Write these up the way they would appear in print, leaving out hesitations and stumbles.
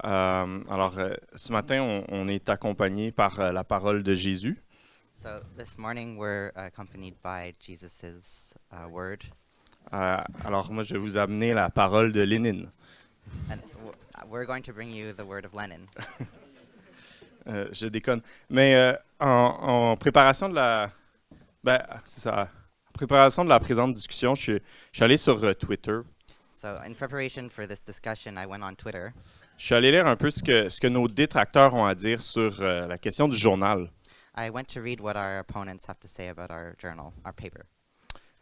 Ce matin, on est accompagné par la parole de Jésus. So this morning we're accompanied by Jesus's word, Moi, je vais vous amener la parole de Lénine. and we're going to bring you the word of Lenin. Je déconne. Mais en préparation de la, c'est ça, en préparation de la présente discussion, je suis allé sur Twitter. So in preparation for this discussion, I went on Twitter. Je suis allé lire un peu ce que nos détracteurs ont à dire sur la question du journal. I went to read what our opponents have to say about our journal, our paper.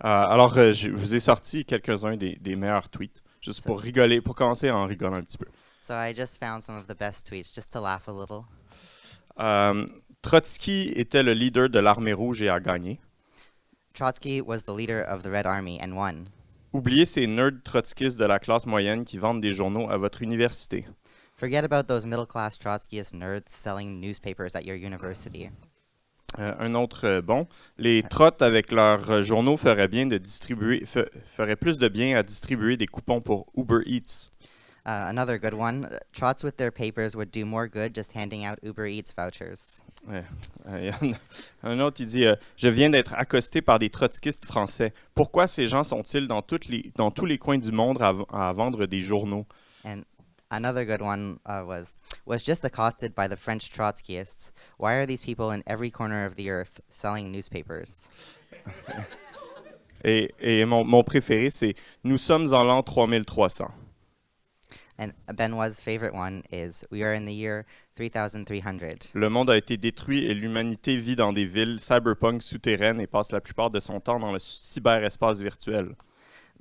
Je vous ai sorti quelques-uns des meilleurs tweets, juste pour rigoler, pour commencer à en rigoler un petit peu. So I just found some of the best tweets just to laugh a little. Trotsky était le leader de l'armée rouge et a gagné. Trotsky was the leader of the Red Army and won. Oubliez ces nerds trotskistes de la classe moyenne qui vendent des journaux à votre université. Forget about those middle-class Trotskyist nerds selling newspapers at your university. Un autre les trottes avec leurs journaux feraient plus de bien à distribuer des coupons pour Uber Eats. Another good one, Trots with their papers would do more good just handing out Uber Eats vouchers. Il y en a un autre, il dit je viens d'être accosté par des trotskistes français. Pourquoi ces gens sont-ils dans tous les coins du monde à vendre des journaux? And another good one was just accosted by the French Trotskyists. Why are these people in every corner of the earth selling newspapers? Et mon préféré, c'est nous sommes en l'an 3300. And Benoît's favorite one is we are in the year 3300. Le monde a été détruit et l'humanité vit dans des villes cyberpunk souterraines et passe la plupart de son temps dans le cyberespace virtuel.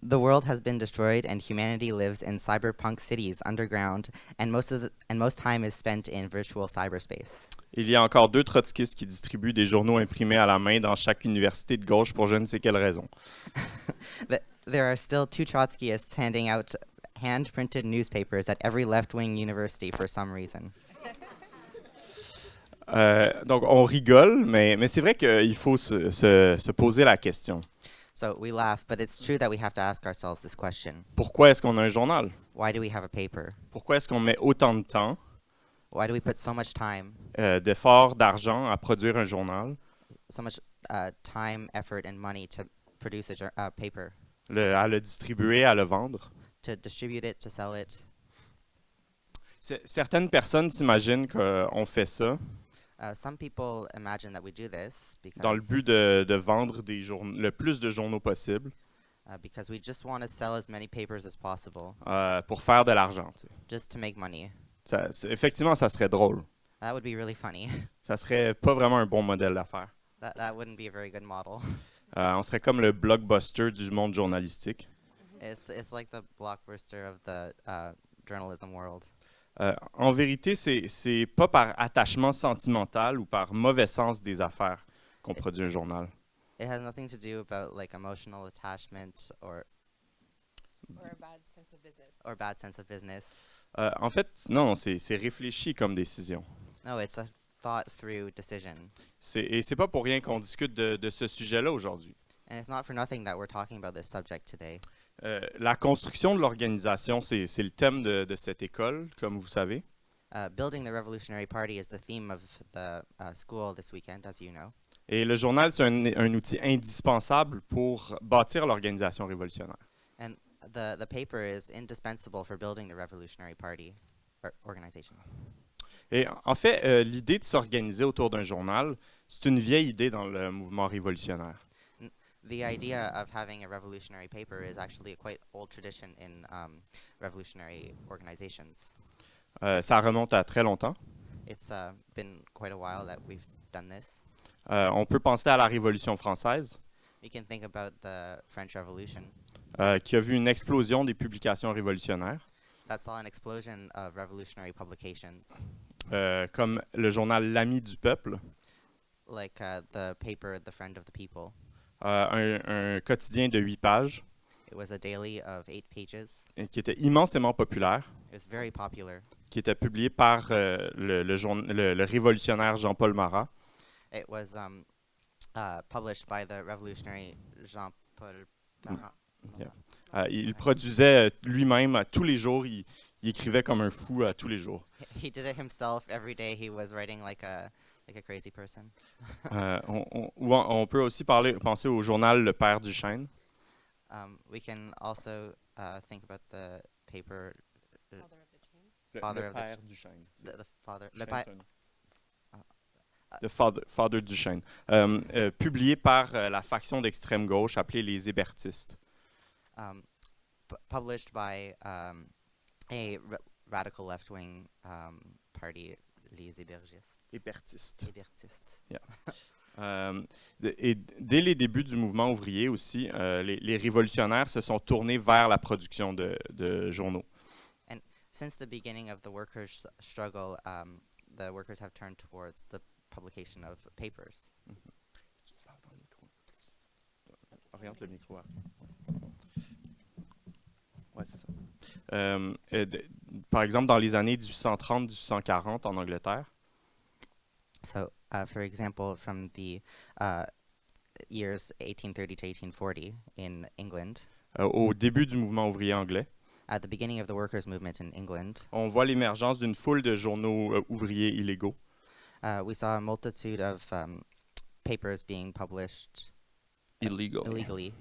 The world has been destroyed and humanity lives in cyberpunk cities underground and most time is spent in virtual cyberspace. Il y a encore 2 trotskistes qui distribuent des journaux imprimés à la main dans chaque université de gauche pour je ne sais quelle raison. There are still 2 Trotskyists handing out hand-printed newspapers at every left-wing university for some reason. Donc on rigole, mais c'est vrai qu'il faut se poser la question. So we laugh, but it's true that we have to ask ourselves this question. Pourquoi est-ce qu'on a un journal? Why do we have a paper? Pourquoi est-ce qu'on met autant de temps, Why do we put so much time, d'efforts, d'argent à produire un journal, so much time, effort, and money to produce a paper, à le distribuer, à le vendre? to distribute it, to sell it? Certaines personnes s'imaginent qu'on fait ça Some people imagine that we do this dans le but de vendre le plus de journaux possible because we just want to sell as many papers as possible, pour faire de l'argent. Tu sais. just to make money. Effectivement, ça serait drôle. That would be really funny. Ça serait pas vraiment un bon modèle d'affaires. That wouldn't be a very good model. On serait comme le blockbuster du monde journalistique. It's like the blockbuster of the journalism world. En vérité, c'est pas par attachement sentimental ou par mauvais sens des affaires qu'on produit un journal. It has nothing to do about like emotional attachment or Or a bad sense of business. bad sense of business. En fait, non, c'est réfléchi comme décision. No, it's a thought through decision. Et c'est pas pour rien qu'on discute de ce sujet-là aujourd'hui. And it's not for nothing that we're talking about this subject today. La construction de l'organisation, c'est le thème de cette école, comme vous savez. Building the Revolutionary Party is the theme of the school this weekend, as you know. Et le journal, c'est un outil indispensable pour bâtir l'organisation révolutionnaire. And the paper is indispensable for building the Revolutionary Party organization. Et en fait, l'idée de s'organiser autour d'un journal, c'est une vieille idée dans le mouvement révolutionnaire. The idea of having a revolutionary paper is actually a quite old tradition in revolutionary organizations. Ça remonte à très longtemps. It's been quite a while that we've done this. On peut penser à la Révolution française, We can think about the French Revolution. qui a vu une explosion des publications révolutionnaires, That saw an explosion of revolutionary publications, comme le journal L'Ami du Peuple, like the paper The Friend of the People. un quotidien de 8 pages, It was a daily of 8 pages. qui était immensément populaire, It was very popular. qui était publié par le révolutionnaire Jean-Paul Marat. It was published by the revolutionary Jean-Paul Marat. Il produisait lui-même tous les jours. Il écrivait comme un fou tous les jours. He did it himself every day. He was writing like a crazy person. On peut aussi penser au journal Le Père du Chêne. We can also think about the paper. Father of the chain. Father Le of the Père du Chêne. The father. Chêne, Le pa- c'est The Father du Chêne. Publié par la faction d'extrême gauche appelée les hébertistes. Published by a radical left-wing party, les Hébertistes. hébertistes. Et dès les débuts du mouvement ouvrier aussi, les révolutionnaires se sont tournés vers la production de journaux. Since the beginning of the workers' struggle, the workers have turned towards the publication of papers. Oriente le micro. Ouais, c'est ça. Par exemple, dans les années 1830-1840 en Angleterre, So, for example, from the years 1830 to 1840 in England, au début du mouvement ouvrier anglais, at the beginning of the workers' movement in England, on voit l'émergence d'une foule de journaux ouvriers illégaux. we saw a multitude of papers being published illegally,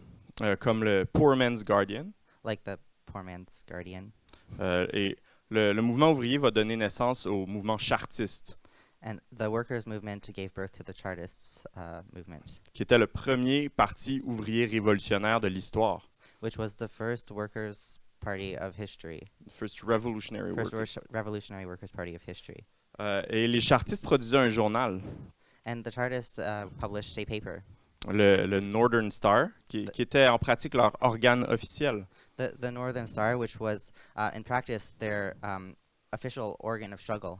comme le Poor Man's Guardian. like the Poor Man's Guardian. Et le mouvement ouvrier va donner naissance au mouvement chartiste, And the workers' movement gave birth to the Chartists movement, qui était le premier parti ouvrier révolutionnaire de l'histoire. which was the first workers' party of history, First Revolutionary first Workers. revolutionary workers' party of history. Et les chartistes produisaient un journal, And the Chartists published a paper, le Northern Star, qui était en pratique leur organe officiel. the Northern Star, which was in practice their official organ of struggle.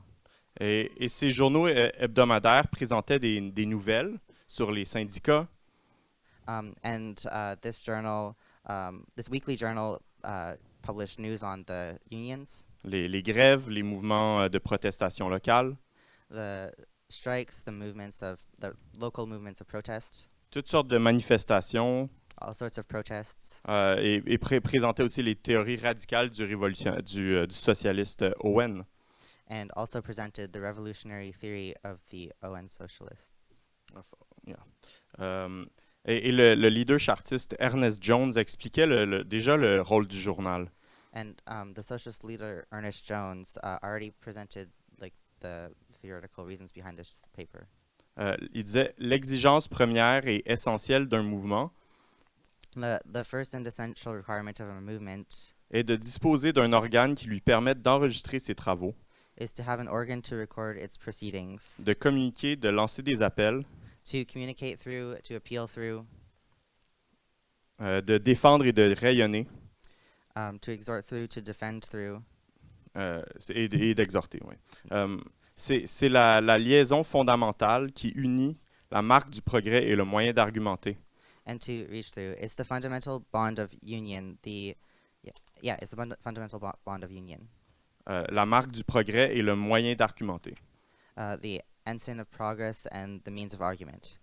Et ces journaux hebdomadaires présentaient des nouvelles sur les syndicats, This journal, this weekly journal, published news on the unions, les grèves, les mouvements de protestation locale, the strikes, the local movements of protest, toutes sortes de manifestations, all sorts of protests, et présentait aussi les théories radicales du socialiste Owen. and also presented the revolutionary theory of the Owen socialists. Et le leader chartiste Ernest Jones expliquait déjà le rôle du journal. And the socialist leader Ernest Jones already presented like the theoretical reasons behind this paper. Il disait l'exigence première et essentielle d'un mouvement The first and essential requirement of a movement est de disposer d'un organe qui lui permette d'enregistrer ses travaux, is to have an organ to record its proceedings, de communiquer, de lancer des appels, to communicate through, to appeal through, de défendre et de rayonner, to exhort through, to defend through. et d'exhorter. Ouais. C'est la liaison fondamentale qui unit la marque du progrès et le moyen d'argumenter. And to reach through. It's the fundamental bond of union. It's the fundamental bond of union. La marque du progrès et le moyen d'argumenter. The ensign of progress and the means of argument.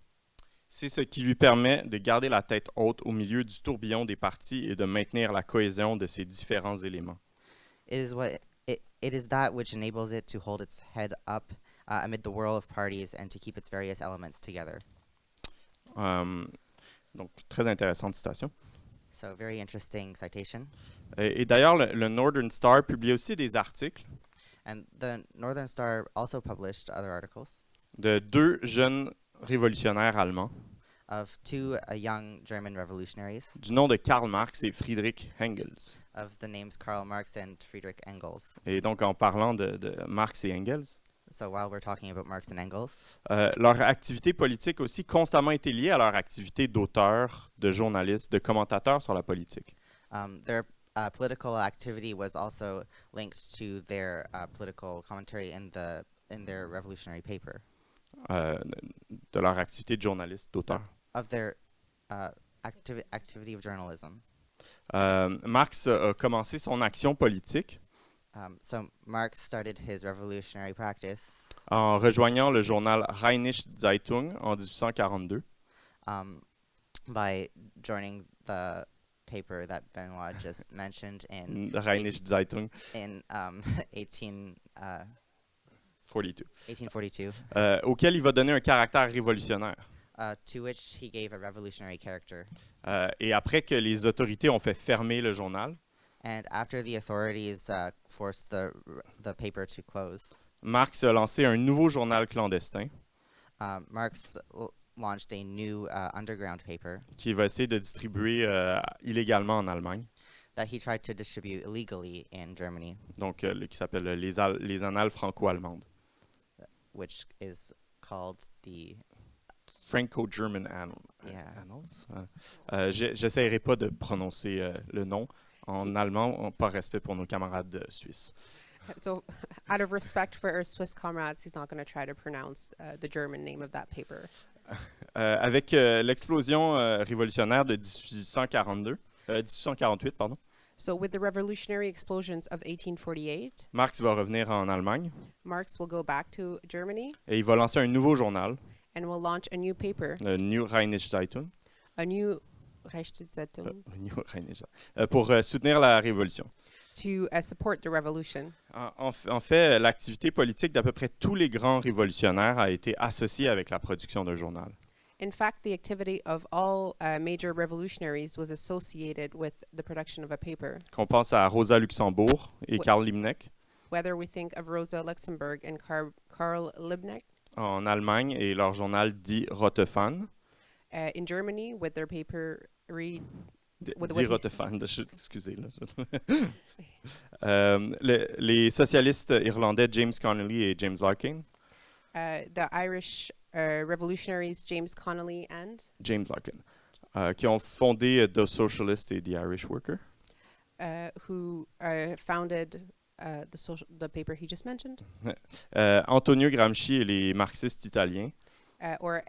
C'est ce qui lui permet de garder la tête haute au milieu du tourbillon des partis et de maintenir la cohésion de ces différents éléments. It is that which enables it to hold its head up amid the whirl of parties and to keep its various elements together. Donc, très intéressante citation. So, very interesting citation. Et d'ailleurs, le Northern Star publiait aussi des articles And the Northern Star also published other articles de deux jeunes révolutionnaires allemands of two young German revolutionaries du nom de Karl Marx et Friedrich Engels. of the names Karl Marx and Friedrich Engels. Et donc, en parlant de Marx et Engels, So while we're talking about Marx and Engels, leur activité politique aussi constamment été liée à leur activité d'auteur, de journaliste, de commentateur sur la politique. their political activity was also linked to their political commentary in their revolutionary paper, De leur activité de journaliste, d'auteur. of their activity of journalism. Marx a commencé son action politique So Marx started his revolutionary practice en rejoignant le journal Rheinische Zeitung en 1842. by joining the paper that Benoît just mentioned in Rheinische Zeitung, 1842, auquel il va donner un caractère révolutionnaire. to which he gave a revolutionary character. Et après que les autorités ont fait fermer le journal, And after the authorities forced the paper to close, Marx a lancé un nouveau journal clandestin Marx launched a new underground paper qui va essayer de distribuer illégalement en Allemagne, that he tried to distribute illegally in Germany, donc qui s'appelle les Annales franco-allemandes. which is called the Franco-German Annals. Yeah. J'essaierai pas de prononcer le nom en allemand, par respect pour nos camarades suisses. So, out of respect for our Swiss comrades, he's not going to try to pronounce the German name of that paper. Avec l'explosion révolutionnaire de 1848, pardon, So, with the revolutionary explosions of 1848, Marx va revenir en Allemagne Marx will go back to Germany et il va lancer un nouveau journal, and will launch a new paper, le New Rheinische Zeitung, a new Reichszeitung, pour soutenir la révolution. to support the revolution. En fait, l'activité politique d'à peu près tous les grands révolutionnaires a été associée avec la production d'un journal. In fact, the activity of all major revolutionaries was associated with the production of a paper. Qu'on pense à Rosa Luxembourg et Karl Liebknecht Whether we think of Rosa Luxemburg and Karl Liebknecht en Allemagne et leur journal dit Rotefan. in Germany with their paper Dit what he- Rotefan, excusez. Les socialistes irlandais James Connolly et James Larkin. the Irish revolutionaries James Connolly and James Larkin, qui ont fondé The Socialist et The Irish Worker. who founded the paper he just mentioned, Antonio Gramsci et les marxistes italiens. or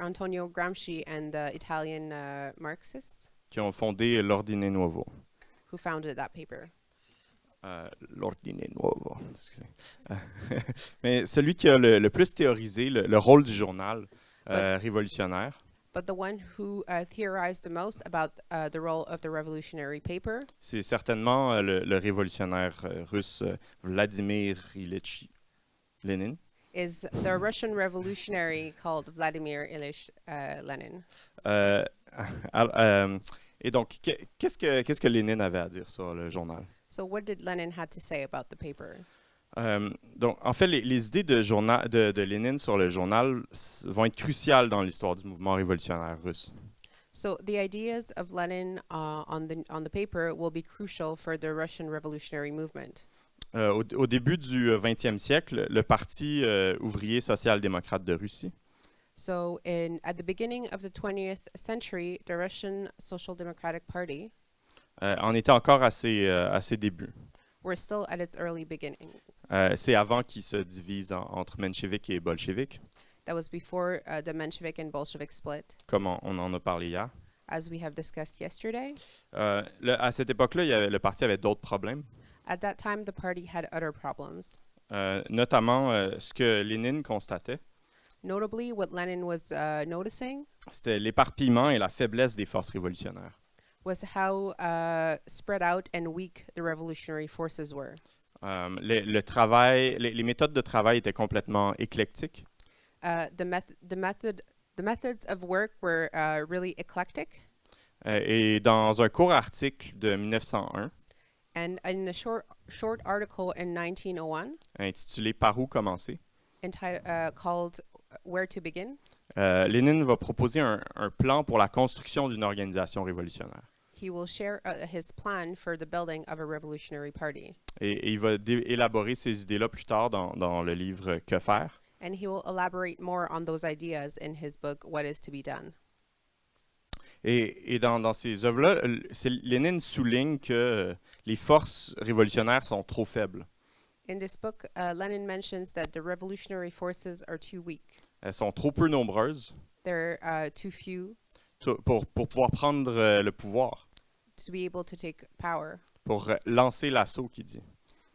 Antonio Gramsci and the Italian Marxists Qui ont fondé l'Ordine Nuovo. who founded that paper. L'Ordine Nuovo, excusez. Mais celui qui a le plus théorisé le rôle du journal révolutionnaire, But the one who theorized the most about the role of the revolutionary paper c'est certainement le révolutionnaire russe Vladimir Ilyich Lénine. is the Russian revolutionary called Vladimir Ilyich Lenin. Et donc, qu'est-ce que Lénine avait à dire sur le journal? So what did Lenin had to say about the paper? Donc, en fait, les idées de Lénine sur le journal vont être cruciales dans l'histoire du mouvement révolutionnaire russe. So the ideas of Lenin on the paper will be crucial for the Russian revolutionary movement. Au début du XXe siècle, le Parti ouvrier social-démocrate de Russie So at the beginning of the 20th century, the Russian Social Democratic Party en était encore à ses débuts. were still at its early beginning. C'est avant qu'il se divise entre mencheviks et bolcheviks, That was before the Menshevik and Bolshevik split, comme on en a parlé hier. as we have discussed yesterday. À cette époque-là, le parti avait d'autres problèmes, At that time, the party had other problems. notamment ce que Lénine constatait, Notably, what Lenin was noticing c'était l'éparpillement et la faiblesse des forces révolutionnaires. was how spread out and weak the revolutionary forces were. Le travail, les méthodes de travail étaient complètement éclectiques. The methods of work were really eclectic. Et dans un court article de 1901, And in a short article in 1901 intitulé Par où commencer, called Where to Begin, Lénine va proposer un plan pour la construction d'une organisation révolutionnaire. he will share his plan for the building of a revolutionary party. Et il va élaborer ces idées-là plus tard dans le livre Que faire. And he will elaborate more on those ideas in his book, What is to be Done. Et dans ces œuvres-là, Lénine souligne que les forces révolutionnaires sont trop faibles. In this book, Lenin mentions that the revolutionary forces are too weak. Elles sont trop peu nombreuses They're too few pour pouvoir prendre le pouvoir, to be able to take power, pour lancer l'assaut, qu'il dit.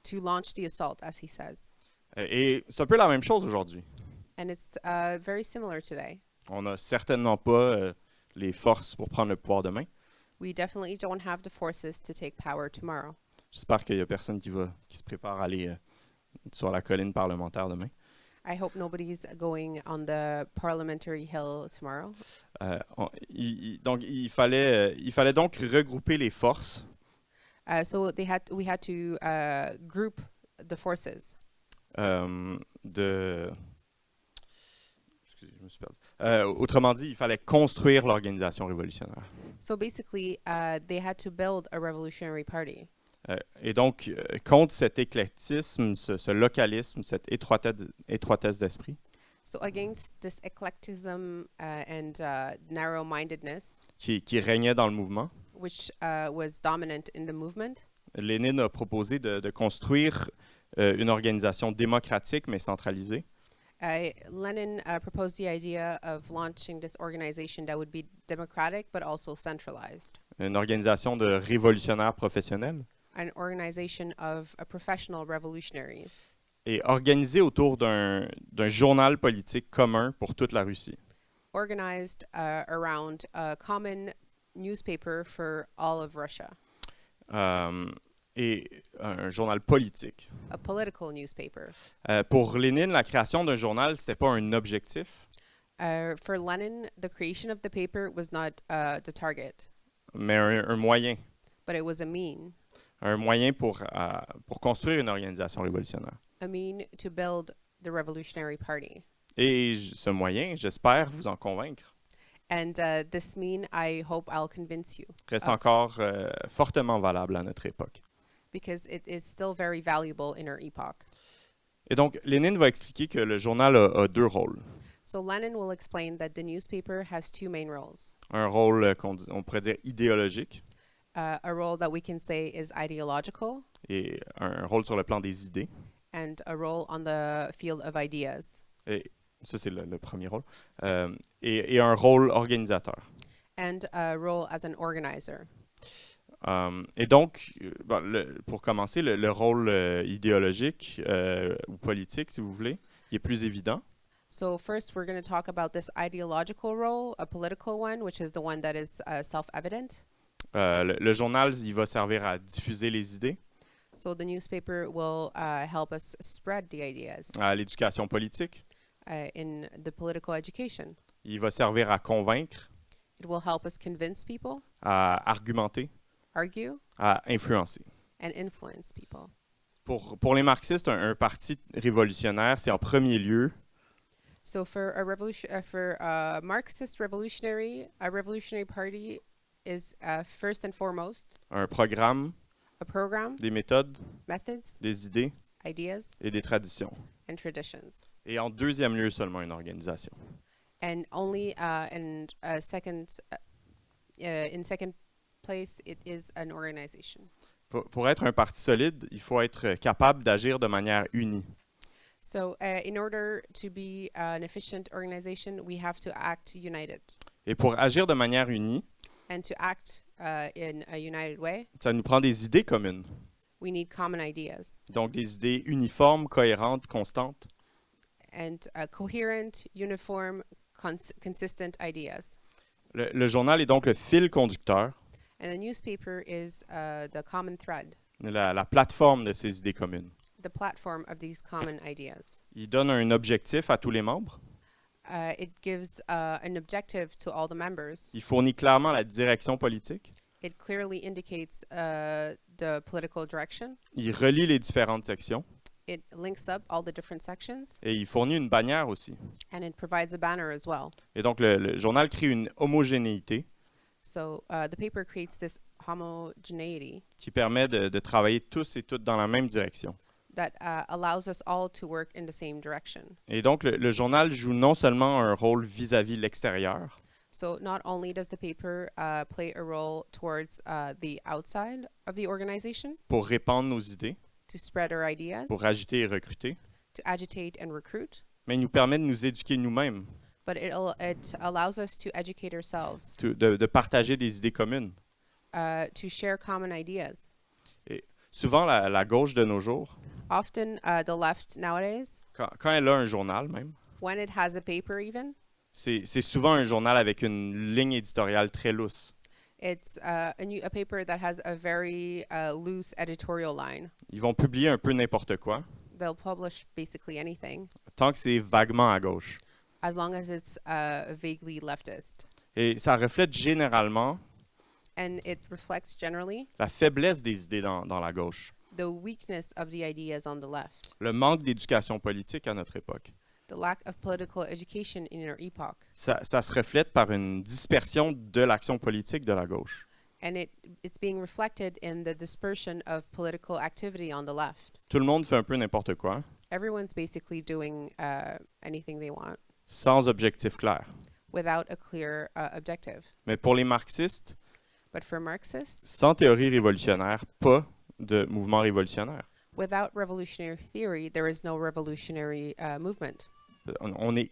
to launch the assault, as he says. Et c'est un peu la même chose aujourd'hui. And it's very similar today. On n'a certainement pas les forces pour prendre le pouvoir demain. We definitely don't have the forces to take power tomorrow. J'espère qu'il n'y a personne qui se prépare à aller sur la colline parlementaire demain. I hope nobody's going on the parliamentary hill tomorrow. Donc, il fallait donc regrouper les forces So we had to group the forces. Excusez, je me suis perdu. Autrement dit, il fallait construire l'organisation révolutionnaire. So basically, they had to build a revolutionary party. Et donc, contre cet éclectisme, ce localisme, cette étroitesse d'esprit, So against this eclecticism and narrow-mindedness, qui régnait dans le mouvement, which was dominant in the movement, Lénine a proposé de construire une organisation démocratique mais centralisée, Lenin proposed the idea of launching this organization that would be democratic but also centralized, une organisation de révolutionnaires professionnels, an organization of professional revolutionaries, et organisée autour d'un journal politique commun pour toute la Russie. organized around a common newspaper for all of Russia, Et un journal politique. a political newspaper. Pour Lénine, la création d'un journal, c'était pas un objectif, For Lenin, the creation of the paper was not the target, mais un moyen. but it was a mean Pour construire une organisation révolutionnaire. to build the revolutionary party. Et ce moyen, j'espère vous en convaincre, And this mean, I hope I'll convince you, reste of, encore fortement valable à notre époque. because it is still very valuable in our epoch. Et donc, Lénine va expliquer que le journal a deux rôles. So Lenin will explain that the newspaper has two main roles. Un rôle on pourrait dire idéologique A role that we can say is ideological, et un rôle sur le plan des idées. and a role on the field of ideas. Et ça, c'est le premier rôle. Et un rôle organisateur. And a role as an organizer. Et donc, pour commencer, le rôle idéologique ou politique, si vous voulez, il est plus évident. So first, we're going to talk about this ideological role, a political one, which is the one that is self-evident. Le journal, il va servir à diffuser les idées, So the newspaper will help us spread the ideas à l'éducation politique. in the political education. Il va servir à convaincre, It will help us convince people, à argumenter, argue, à influencer. and influence people. Pour les marxistes, un parti révolutionnaire, c'est en premier lieu So for a Marxist revolutionary, a revolutionary party is first and foremost un programme, a program, des méthodes, methods, des idées ideas, et des traditions. and traditions. Et en deuxième lieu seulement une organisation. And only in second place, it is an organization. Pour être un parti solide, il faut être capable d'agir de manière unie. So in order to be an efficient organization, we have to act united. Et pour agir de manière unie, And to act in a united way, ça nous prend des idées communes. we need common ideas Donc des idées uniformes, cohérentes, constantes. and coherent, uniform, consistent ideas. Le journal est donc le fil conducteur, And the newspaper is the common thread, la plateforme de ces idées communes. the platform of these common ideas. Il donne un objectif à tous les membres. It gives an objective to all the members. Il fournit clairement la direction politique. It clearly indicates the political direction. Il relie les différentes sections. It links up all the different sections, Et il fournit une bannière aussi. and it provides a banner as well. Et donc le journal crée une homogénéité So the paper creates this homogeneity qui permet de travailler tous et toutes dans la même direction. that allows us all to work in the same direction. Et donc le journal joue non seulement un rôle vis-à-vis l'extérieur, So not only does the paper play a role towards the outside of the organization pour répandre nos idées, to spread our ideas, pour agiter et recruter, to agitate and recruit, mais il nous permet de nous éduquer nous-mêmes, but it allows us to educate ourselves, de partager des idées communes. to share common ideas. Souvent, la gauche de nos jours, Often the left nowadays, quand elle a un journal même, when it has a paper even, c'est souvent un journal avec une ligne éditoriale très lousse. It's a paper that has a very loose editorial line. Ils vont publier un peu n'importe quoi, They'll publish basically anything, tant que c'est vaguement à gauche. as long as it's vaguely leftist. Et ça reflète généralement And it reflects generally la faiblesse des idées dans la gauche, the weakness of the ideas on the left, le manque d'éducation politique à notre époque. the lack of political education in our epoch. Ça se reflète par une dispersion de l'action politique de la gauche. And it's being reflected in the dispersion of political activity on the left. Tout le monde fait un peu n'importe quoi, Everyone's basically doing anything they want sans objectif clair. without a clear objective. Mais pour les marxistes, But for Marxists, sans théorie révolutionnaire, pas de mouvement révolutionnaire. without revolutionary theory, there is no revolutionary movement. On est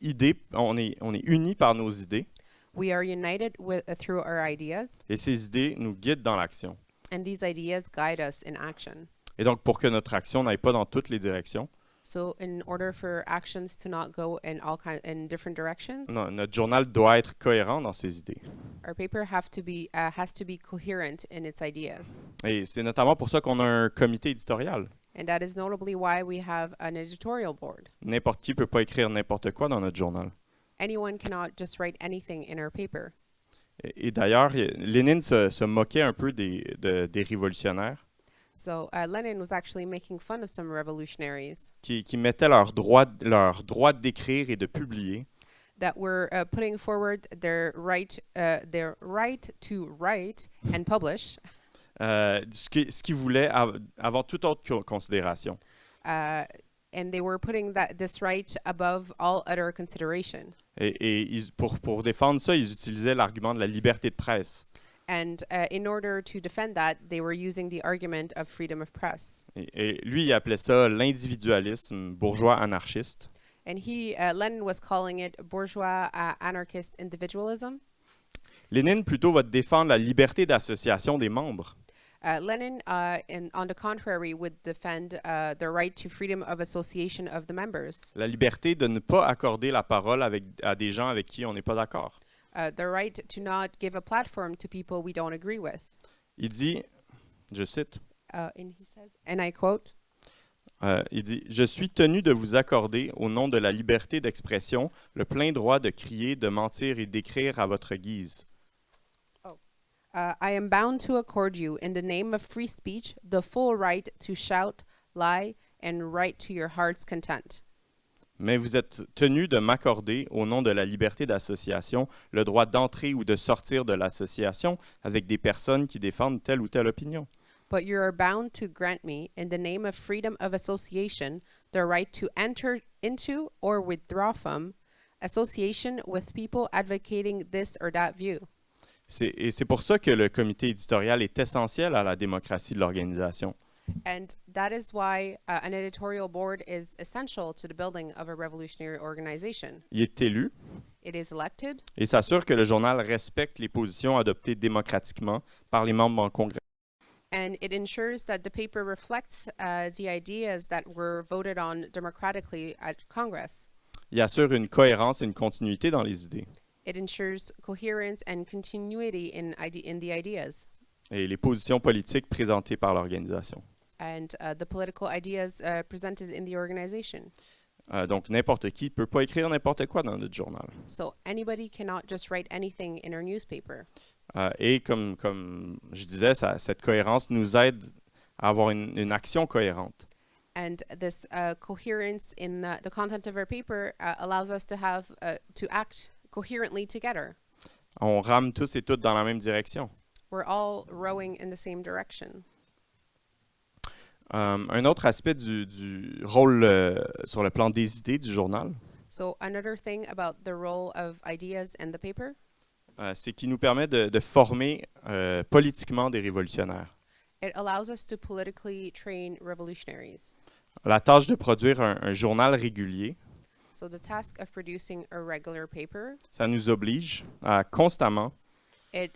unis par nos idées, We are united through our ideas, et ces idées nous guident dans l'action. and these ideas guide us in action. Et donc, pour que notre action n'aille pas dans toutes les directions, So, in order for actions to not go in different directions, notre journal doit être cohérent dans ses idées. our paper has to be coherent in its ideas. Et c'est notamment pour ça qu'on a un comité éditorial. And that is notably why we have an editorial board. N'importe qui peut pas écrire n'importe quoi dans notre journal. Anyone cannot just write anything in our paper. Et d'ailleurs, Lénine se moquait un peu des révolutionnaires So Lenin was actually making fun of some revolutionaries qui mettaient leur droit d'écrire et de publier that were putting forward their right to write and publish, ce qu'ils voulaient avant toute autre considération. and they were putting this right above all other consideration. Et pour défendre ça, ils utilisaient l'argument de la liberté de presse. And in order to defend that, they were using the argument of freedom of press. Et lui, il appelait ça l'individualisme bourgeois anarchiste. And Lenin was calling it bourgeois anarchist individualism. Lénine, plutôt, va défendre la liberté d'association des membres. Lenin, on the contrary, would defend the right to freedom of association of the members. La liberté de ne pas accorder la parole à des gens avec qui on n'est pas d'accord. The right to not give a platform to people we don't agree with. Il dit, je cite, And he says, and I quote, il dit « Je suis tenu de vous accorder, au nom de la liberté d'expression, le plein droit de crier, de mentir et d'écrire à votre guise. I am bound to accord you, in the name of free speech, the full right to shout, lie, and write to your heart's content. Mais vous êtes tenu de m'accorder, au nom de la liberté d'association, le droit d'entrer ou de sortir de l'association avec des personnes qui défendent telle ou telle opinion. But you are bound to grant me, in the name of freedom of association, the right to enter into or withdraw from association with people advocating this or that view. » Et c'est pour ça que le comité éditorial est essentiel à la démocratie de l'organisation. And that is why an editorial board is essential to the building of a revolutionary organization. Il est élu It is elected, et s'assure que le journal respecte les positions adoptées démocratiquement par les membres en congrès. and it ensures that the paper reflects the ideas that were voted on democratically at Congress. Il assure une cohérence et une continuité dans les idées. It ensures coherence and continuity in the ideas Et les positions politiques présentées par l'organisation. and the political ideas presented in the organization. Donc, n'importe qui ne peut pas écrire n'importe quoi dans notre journal. So anybody cannot just write anything in our newspaper. Et comme je disais, cette cohérence nous aide à avoir une action cohérente. And this coherence in the content of our paper allows us to have to act coherently together. On rame tous et toutes dans la même direction. We're all rowing in the same direction. Un autre aspect du rôle sur le plan des idées du journal, So another thing about the role of ideas in the paper, c'est qu'il nous permet de former politiquement des révolutionnaires. it allows us to politically train revolutionaries. La tâche de produire un journal régulier, So the task of producing a regular paper, ça nous oblige à constamment it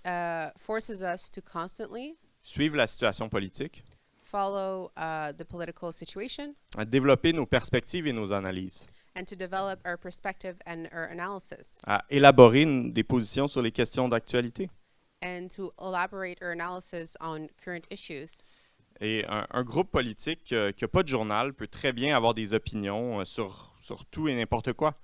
forces us to constantly suivre la situation politique, follow the political situation à développer nos perspectives et nos analyses, and to develop our perspective and our analysis, à élaborer des positions sur les questions d'actualité. and to elaborate our analysis on current issues. Et un groupe politique qui n'a pas de journal peut très bien avoir des opinions sur tout et n'importe quoi.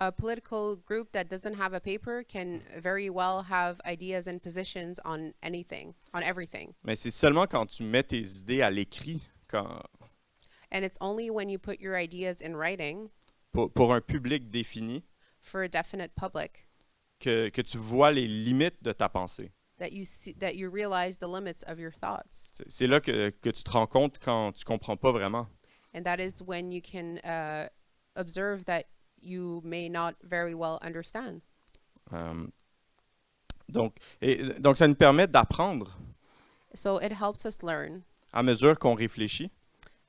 A political group that doesn't have a paper can very well have ideas and positions on anything, on everything. Mais c'est seulement quand tu mets tes idées à l'écrit, And it's only when you put your ideas in writing pour un public défini, for a definite public que tu vois les limites de ta pensée. that you realize the limits of your thoughts. C'est là que tu te rends compte quand tu comprends pas vraiment. And that is when you can observe that you may not very well understand. Donc, ça nous permet d'apprendre So it helps us learn à mesure qu'on réfléchit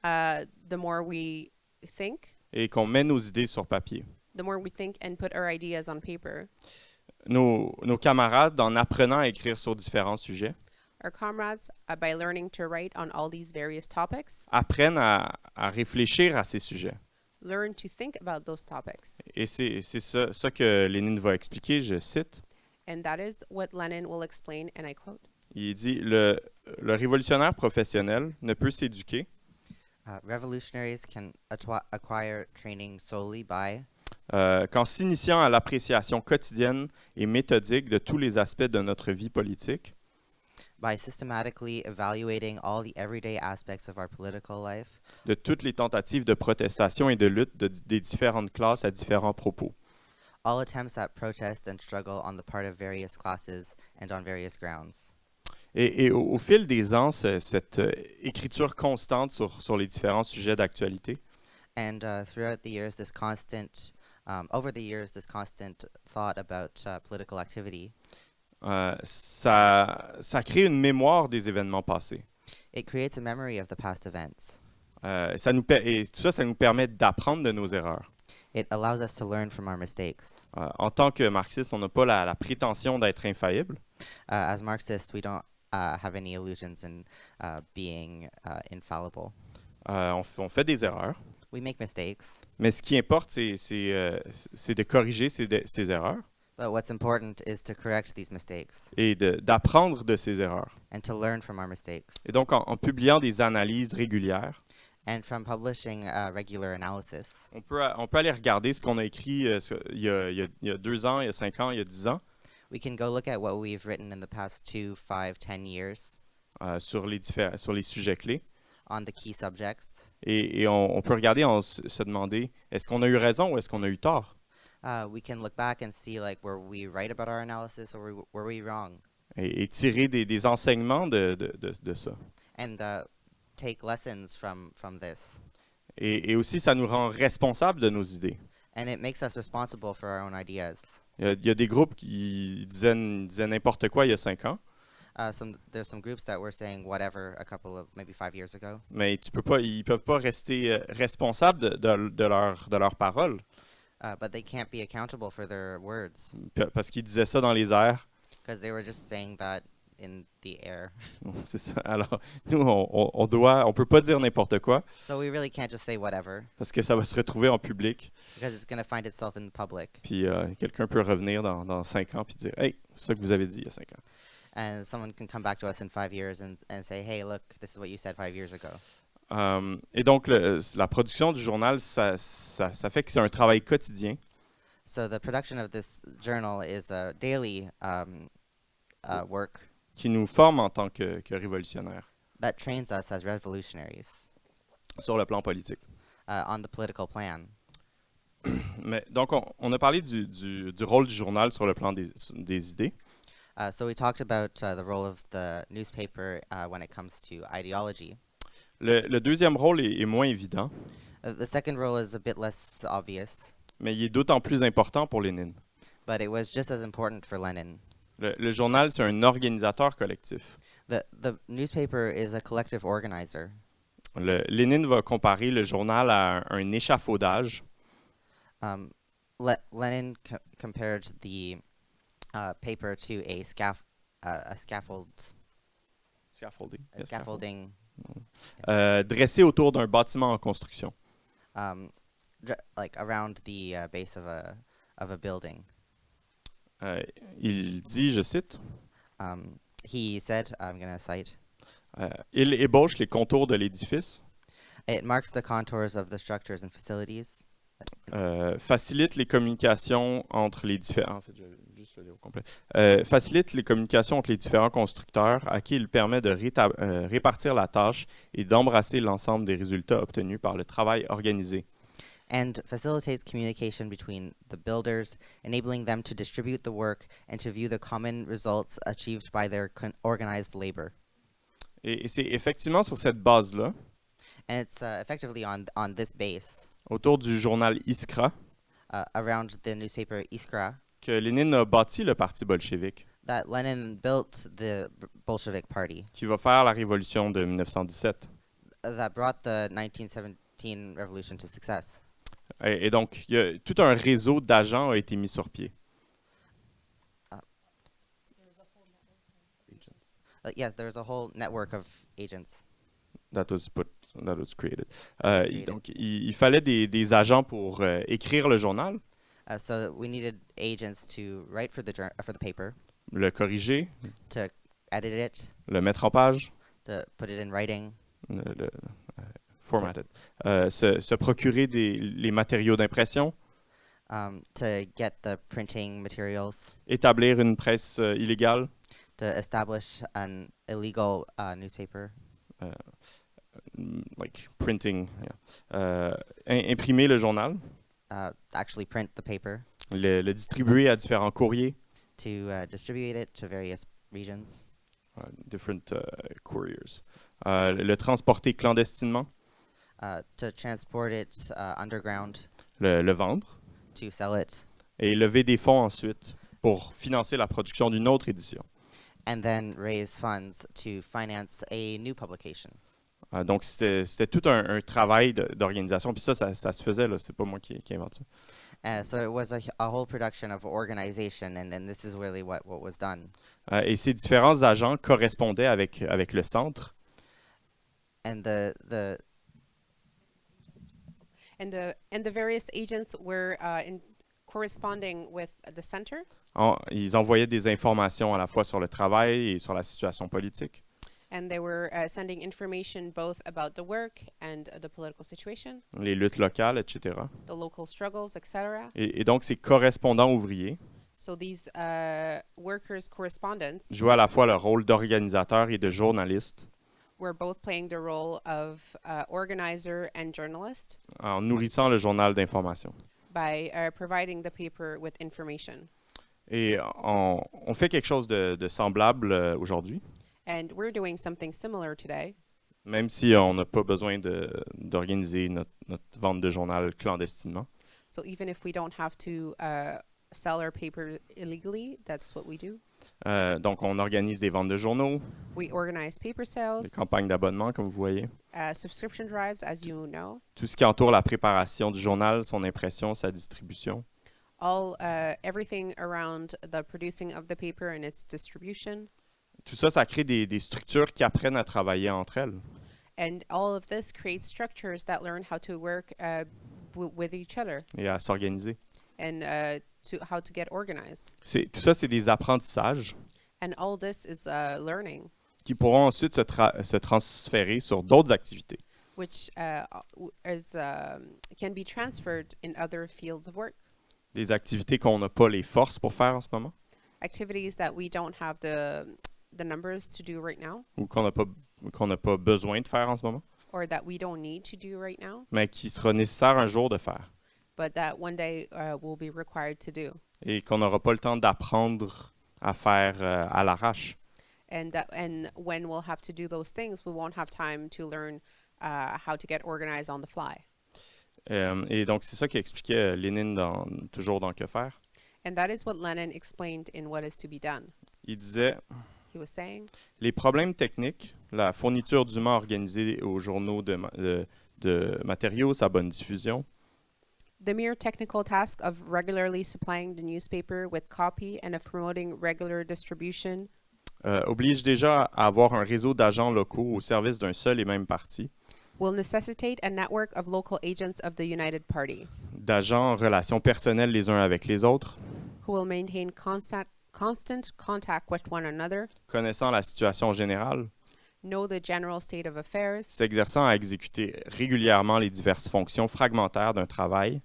the more we think, et qu'on met nos idées sur papier. the more we think and put our ideas on paper. Nos camarades, en apprenant à écrire sur différents sujets, Our comrades, by learning to write on all these various topics, apprennent à réfléchir à ces sujets. learn to think about those topics. Et c'est ça que Lénine va expliquer, je cite. And that is what Lenin will explain, and I quote, Il dit le révolutionnaire professionnel ne peut s'éduquer Revolutionaries can acquire training solely by qu'en s'initiant à l'appréciation quotidienne et méthodique de tous les aspects de notre vie politique, systematically evaluating all the everyday aspects of our political life, de toutes les tentatives de protestation et de lutte des différentes classes à différents propos. all attempts at protest and struggle on the part of various classes and on various grounds. Et au fil des ans, cette écriture constante sur les différents sujets d'actualité And throughout the years, over the years, this constant thought about political activity, ça crée une mémoire des événements passés. it creates a memory of the past events. Et tout ça, ça nous permet d'apprendre de nos erreurs. It allows us to learn from our mistakes. En tant que marxiste, on n'a pas la prétention d'être infaillible, As Marxists, we don't have any illusions in being infallible. on fait des erreurs, We make mistakes, mais ce qui importe, c'est de corriger ces erreurs but what's important is to correct these mistakes et d'apprendre de ces erreurs. and to learn from our mistakes. Et donc, en publiant des analyses régulières, And from publishing regular analysis, on peut aller regarder ce qu'on a écrit il y a 2 ans, il y a 5 ans, il y a 10 ans we can go look at what we've written in the past 2, 5, 10 years sur les sujets clés. on the key subjects. Et on peut regarder et se demander, est-ce qu'on a eu raison ou est-ce qu'on a eu tort? We can look back and see, like, were we right about our analysis or were we wrong? Et tirer des enseignements de ça. And take lessons from this. Et aussi, ça nous rend responsables de nos idées. And it makes us responsible for our own ideas. Il y a des groupes qui disaient n'importe quoi il y a 5 ans, There's some groups that were saying whatever maybe 5 years ago. mais ils peuvent pas rester responsables de leurs paroles, But they can't be accountable for their words parce qu'ils disaient ça dans les airs. because they were just saying that in the air. C'est ça. Alors, nous, on peut pas dire n'importe quoi, So we really can't just say whatever parce que ça va se retrouver en public. because it's going to find itself in the public. Puis quelqu'un peut revenir dans 5 ans puis dire « Hey, c'est ça que vous avez dit il y a 5 ans. » And someone can come back to us in 5 years and say, hey, look, this is what you said 5 years ago. Et donc, la production du journal, ça fait que c'est un travail quotidien. So the production of this journal is a daily work Qui nous forme en tant que révolutionnaires that trains us as revolutionaries sur le plan politique. on the political plan. Mais donc, on a parlé du rôle du journal sur le plan des idées. So we talked about the role of the newspaper when it comes to ideology. Le deuxième rôle est moins évident, The second role is a bit less obvious, mais il est d'autant plus important pour Lénine. but it was just as important for Lenin. Le journal, c'est un organisateur collectif. The newspaper is a collective organizer. Lénine va comparer le journal à un échafaudage. Lenin compared the paper to a Scaffolding. scaffolding Dressé autour d'un bâtiment en construction. like around the base of a building. Il dit, je cite, He said, I'm going to cite, Il ébauche les contours de l'édifice, it marks the contours of the structures and facilities, facilite les communications entre les différents. En fait, je vais juste le lire au complet. Facilite les communications entre les différents constructeurs, à qui il permet de répartir la tâche et d'embrasser l'ensemble des résultats obtenus par le travail organisé. and facilitates communication between the builders, enabling them to distribute the work and to view the common results achieved by their organized labor. Et c'est effectivement sur cette base-là, And it's effectively on this base, autour du journal Iskra, around the newspaper Iskra, que Lénine a bâti le Parti bolchevique, that Lenin built the Bolshevik Party qui va faire la révolution de 1917. That brought the 1917 revolution to success. Et donc, tout un réseau d'agents a été mis sur pied. Yeah, there's a whole network of agents. That was created. created. Donc, il fallait des agents pour écrire le journal, So we needed agents to write for the paper, le corriger, to edit it, le mettre en page, to put it in writing, le format it, se procurer les matériaux d'impression, to get the printing materials, établir une presse illégale, to establish an illegal newspaper, like printing, imprimer le journal, actually print the paper, le distribuer à différents courriers, to distribute it to various regions, different couriers, le transporter clandestinement, to transport it underground, le vendre, to sell it, et lever des fonds ensuite pour financer la production d'une autre édition. and then raise funds to finance a new publication. Donc, c'était tout un travail d'organisation. Puis ça se faisait, là. C'est pas moi qui invente ça. So it was a whole production of organization, and this is really what was done. Et ces différents agents correspondaient avec le centre. And the And the various agents were in corresponding with the center. Ils envoyaient des informations à la fois sur le travail et sur la situation politique. And they were sending information both about the work and the political situation, Les luttes locales, etc. the local struggles, etc. Et donc, ces correspondants ouvriers So these workers' correspondents jouaient à la fois le rôle d'organisateur et de journaliste were both playing the role of organizer and journalist en nourrissant le journal d'information. by providing the paper with information. Et on fait quelque chose de semblable aujourd'hui, And we're doing something similar today, même si on n'a pas besoin d'organiser notre vente de journal clandestinement. so even if we don't have to sell our paper illegally, that's what we do. Donc, on organise des ventes de journaux, We organize paper des sales, campagnes d'abonnement, comme vous voyez. subscription drives, as you know, Tout ce qui entoure la préparation du journal, son impression, sa distribution. everything around the producing of the paper and its distribution. Tout ça, ça crée des structures qui apprennent à travailler entre elles. And all of this creates structures that learn how to work with each other Et à s'organiser. and how to get organized. Tout ça, c'est des apprentissages And all this is learning, qui pourront ensuite se transférer sur d'autres activités. which can be transferred in other fields of work. Des activités qu'on n'a pas les forces pour faire en ce moment, Activities that we don't have the numbers to do right now, ou qu'on n'a pas besoin de faire en ce moment, or that we don't need to do right now, mais qui sera nécessaire un jour de faire. but that one day will be required to do. Et qu'on n'aura pas le temps d'apprendre à faire à l'arrache. And when we'll have to do those things, we won't have time to learn how to get organized on the fly. Et donc, c'est ça qu'expliquait Lénine toujours dans Que faire. And that is what Lenin explained in What is to be done. Il disait, He was saying, les problèmes techniques, la fourniture dûment organisée aux journaux de matériaux, sa bonne diffusion, the mere technical task of regularly supplying the newspaper with copy and of promoting regular distribution oblige déjà à avoir un réseau d'agents locaux au service d'un seul et même parti, will necessitate a network of local agents of the United Party d'agents en relation personnelle les uns avec les autres, who will maintain constant constant contact with one another, connaissant la situation générale, know the general state of affairs, s'exerçant à exécuter régulièrement les diverses fonctions fragmentaires d'un travail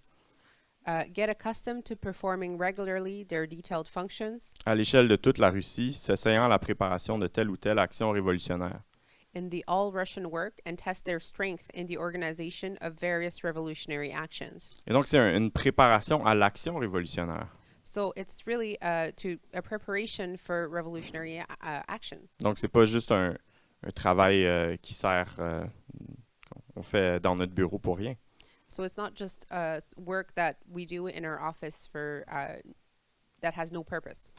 get accustomed to performing regularly their detailed functions à l'échelle de toute la Russie, s'essayant à la préparation de telle ou telle action révolutionnaire. in the all-Russian work and test their strength in the organization of various revolutionary actions. Et donc, c'est une préparation à l'action révolutionnaire. So it's really a preparation for revolutionary action. Donc, c'est pas juste un travail qui sert, qu'on fait dans notre bureau pour rien. So it's not just work that we do in our office for that has no purpose.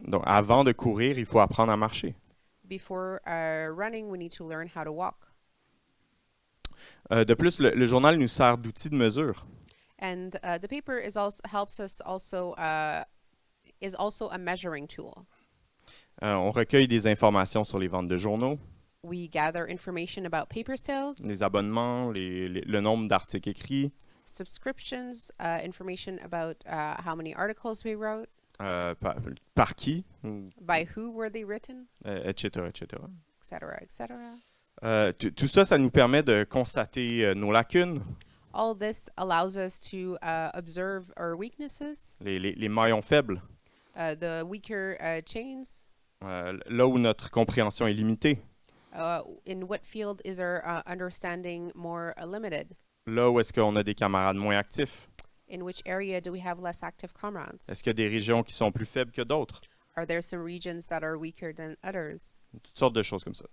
Donc, avant de courir, il faut apprendre à marcher. Before running, we need to learn how to walk. De plus, le journal nous sert d'outil de mesure. And the paper is also helps us also is also a measuring tool. On recueille des informations sur les ventes de journaux, We gather information about paper sales, les abonnements, le nombre d'articles écrits, subscriptions, information about how many articles we wrote, par qui, by who were they written, etc., etc. etc., etc. Tout ça, ça nous permet de constater nos lacunes, All this allows us to observe our weaknesses, les maillons faibles, the weaker chains, là où notre compréhension est limitée, in what field is our understanding more limited, là où est-ce qu'on a des camarades moins actifs, in which area do we have less active comrades, est-ce qu'il y a des régions qui sont plus faibles que d'autres, are there some regions that are weaker than others, toutes sortes de choses comme ça.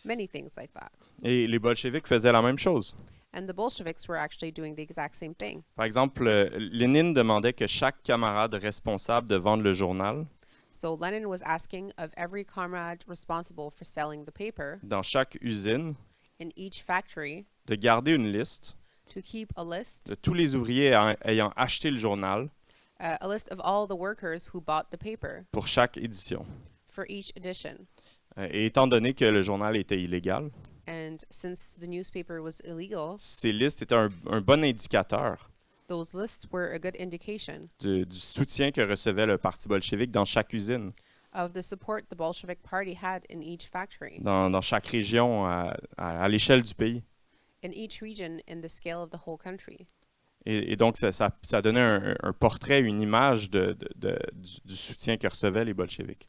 many things like that. Et les bolcheviks faisaient la même chose. And the Bolsheviks were actually doing the exact same thing. Par exemple, Lénine demandait que chaque camarade responsable de vendre le journal, So Lenin was asking of every comrade responsible for selling the paper dans chaque usine, in each factory de garder une liste to keep a list, de tous les ouvriers ayant acheté le journal a list of all the workers who bought the paper pour chaque édition. for each edition. Et étant donné que le journal était illégal, And since the newspaper was illegal, ces listes étaient un bon indicateur those lists were a good indication du soutien que recevait le Parti bolchevique dans chaque usine, of the support the Bolshevik Party had in each factory, dans chaque région à l'échelle du pays. in each region, in the scale of the whole country. Et donc, ça donnait un portrait, une image du soutien que recevaient les bolcheviks.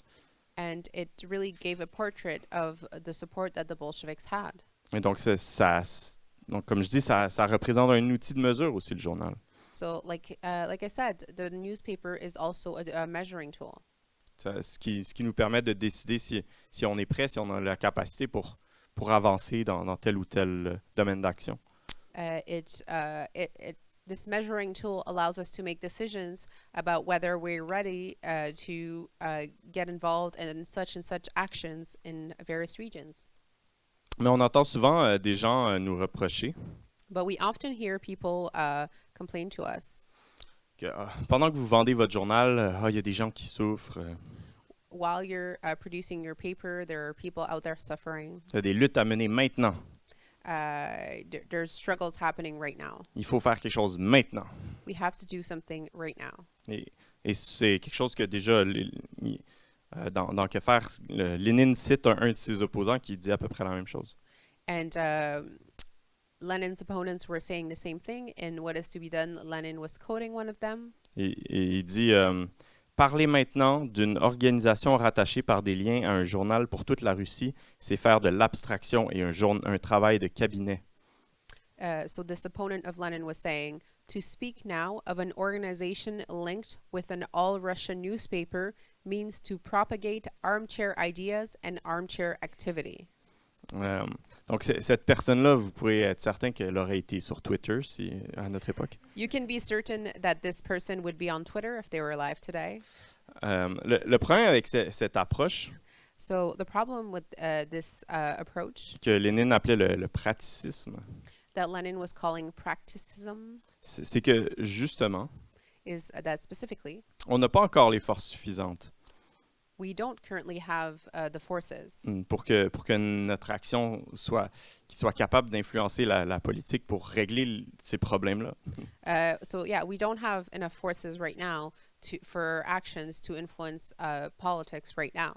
And it really gave a portrait of the support that the Bolsheviks had. Et donc, donc comme je dis, ça représente un outil de mesure aussi, le journal. So, like I said, the newspaper is also a measuring tool. Ce qui nous permet de décider si on est prêt, si on a la capacité pour avancer dans tel ou tel domaine d'action. This measuring tool allows us to make decisions about whether we're ready to get involved in such and such actions in various regions. Mais on entend souvent des gens nous reprocher But we often hear people complain to us. que pendant que vous vendez votre journal, il y a des gens qui souffrent, While you're producing your paper, there are people out there suffering. il y a des luttes à mener maintenant. There's struggles happening right now. Il faut faire quelque chose maintenant. We have to do something right now. Et c'est quelque chose que déjà, dans Que faire, Lénine cite un de ses opposants qui dit à peu près la même chose. And Lenin's opponents were saying the same thing. In What is to be done, Lenin was quoting one of them. Et il dit parler maintenant d'une organisation rattachée par des liens à un journal pour toute la Russie, c'est faire de l'abstraction et un travail de cabinet. So this opponent of Lenin was saying, to speak now of an organization linked with an all-Russian newspaper means to propagate armchair ideas and armchair activity. Donc cette personne-là, vous pouvez être certain qu'elle aurait été sur Twitter à notre époque. You can be certain that this person would be on Twitter if they were alive today. Le problème avec cette approche, So the problem with this approach que Lénine appelait le praticisme, that Lenin was calling practicism c'est que justement, is that specifically on n'a pas encore les forces suffisantes we don't currently have the forces pour que notre action soit capable d'influencer la politique pour régler ces problèmes-là. So yeah, we don't have enough forces right now for actions to influence politics right now.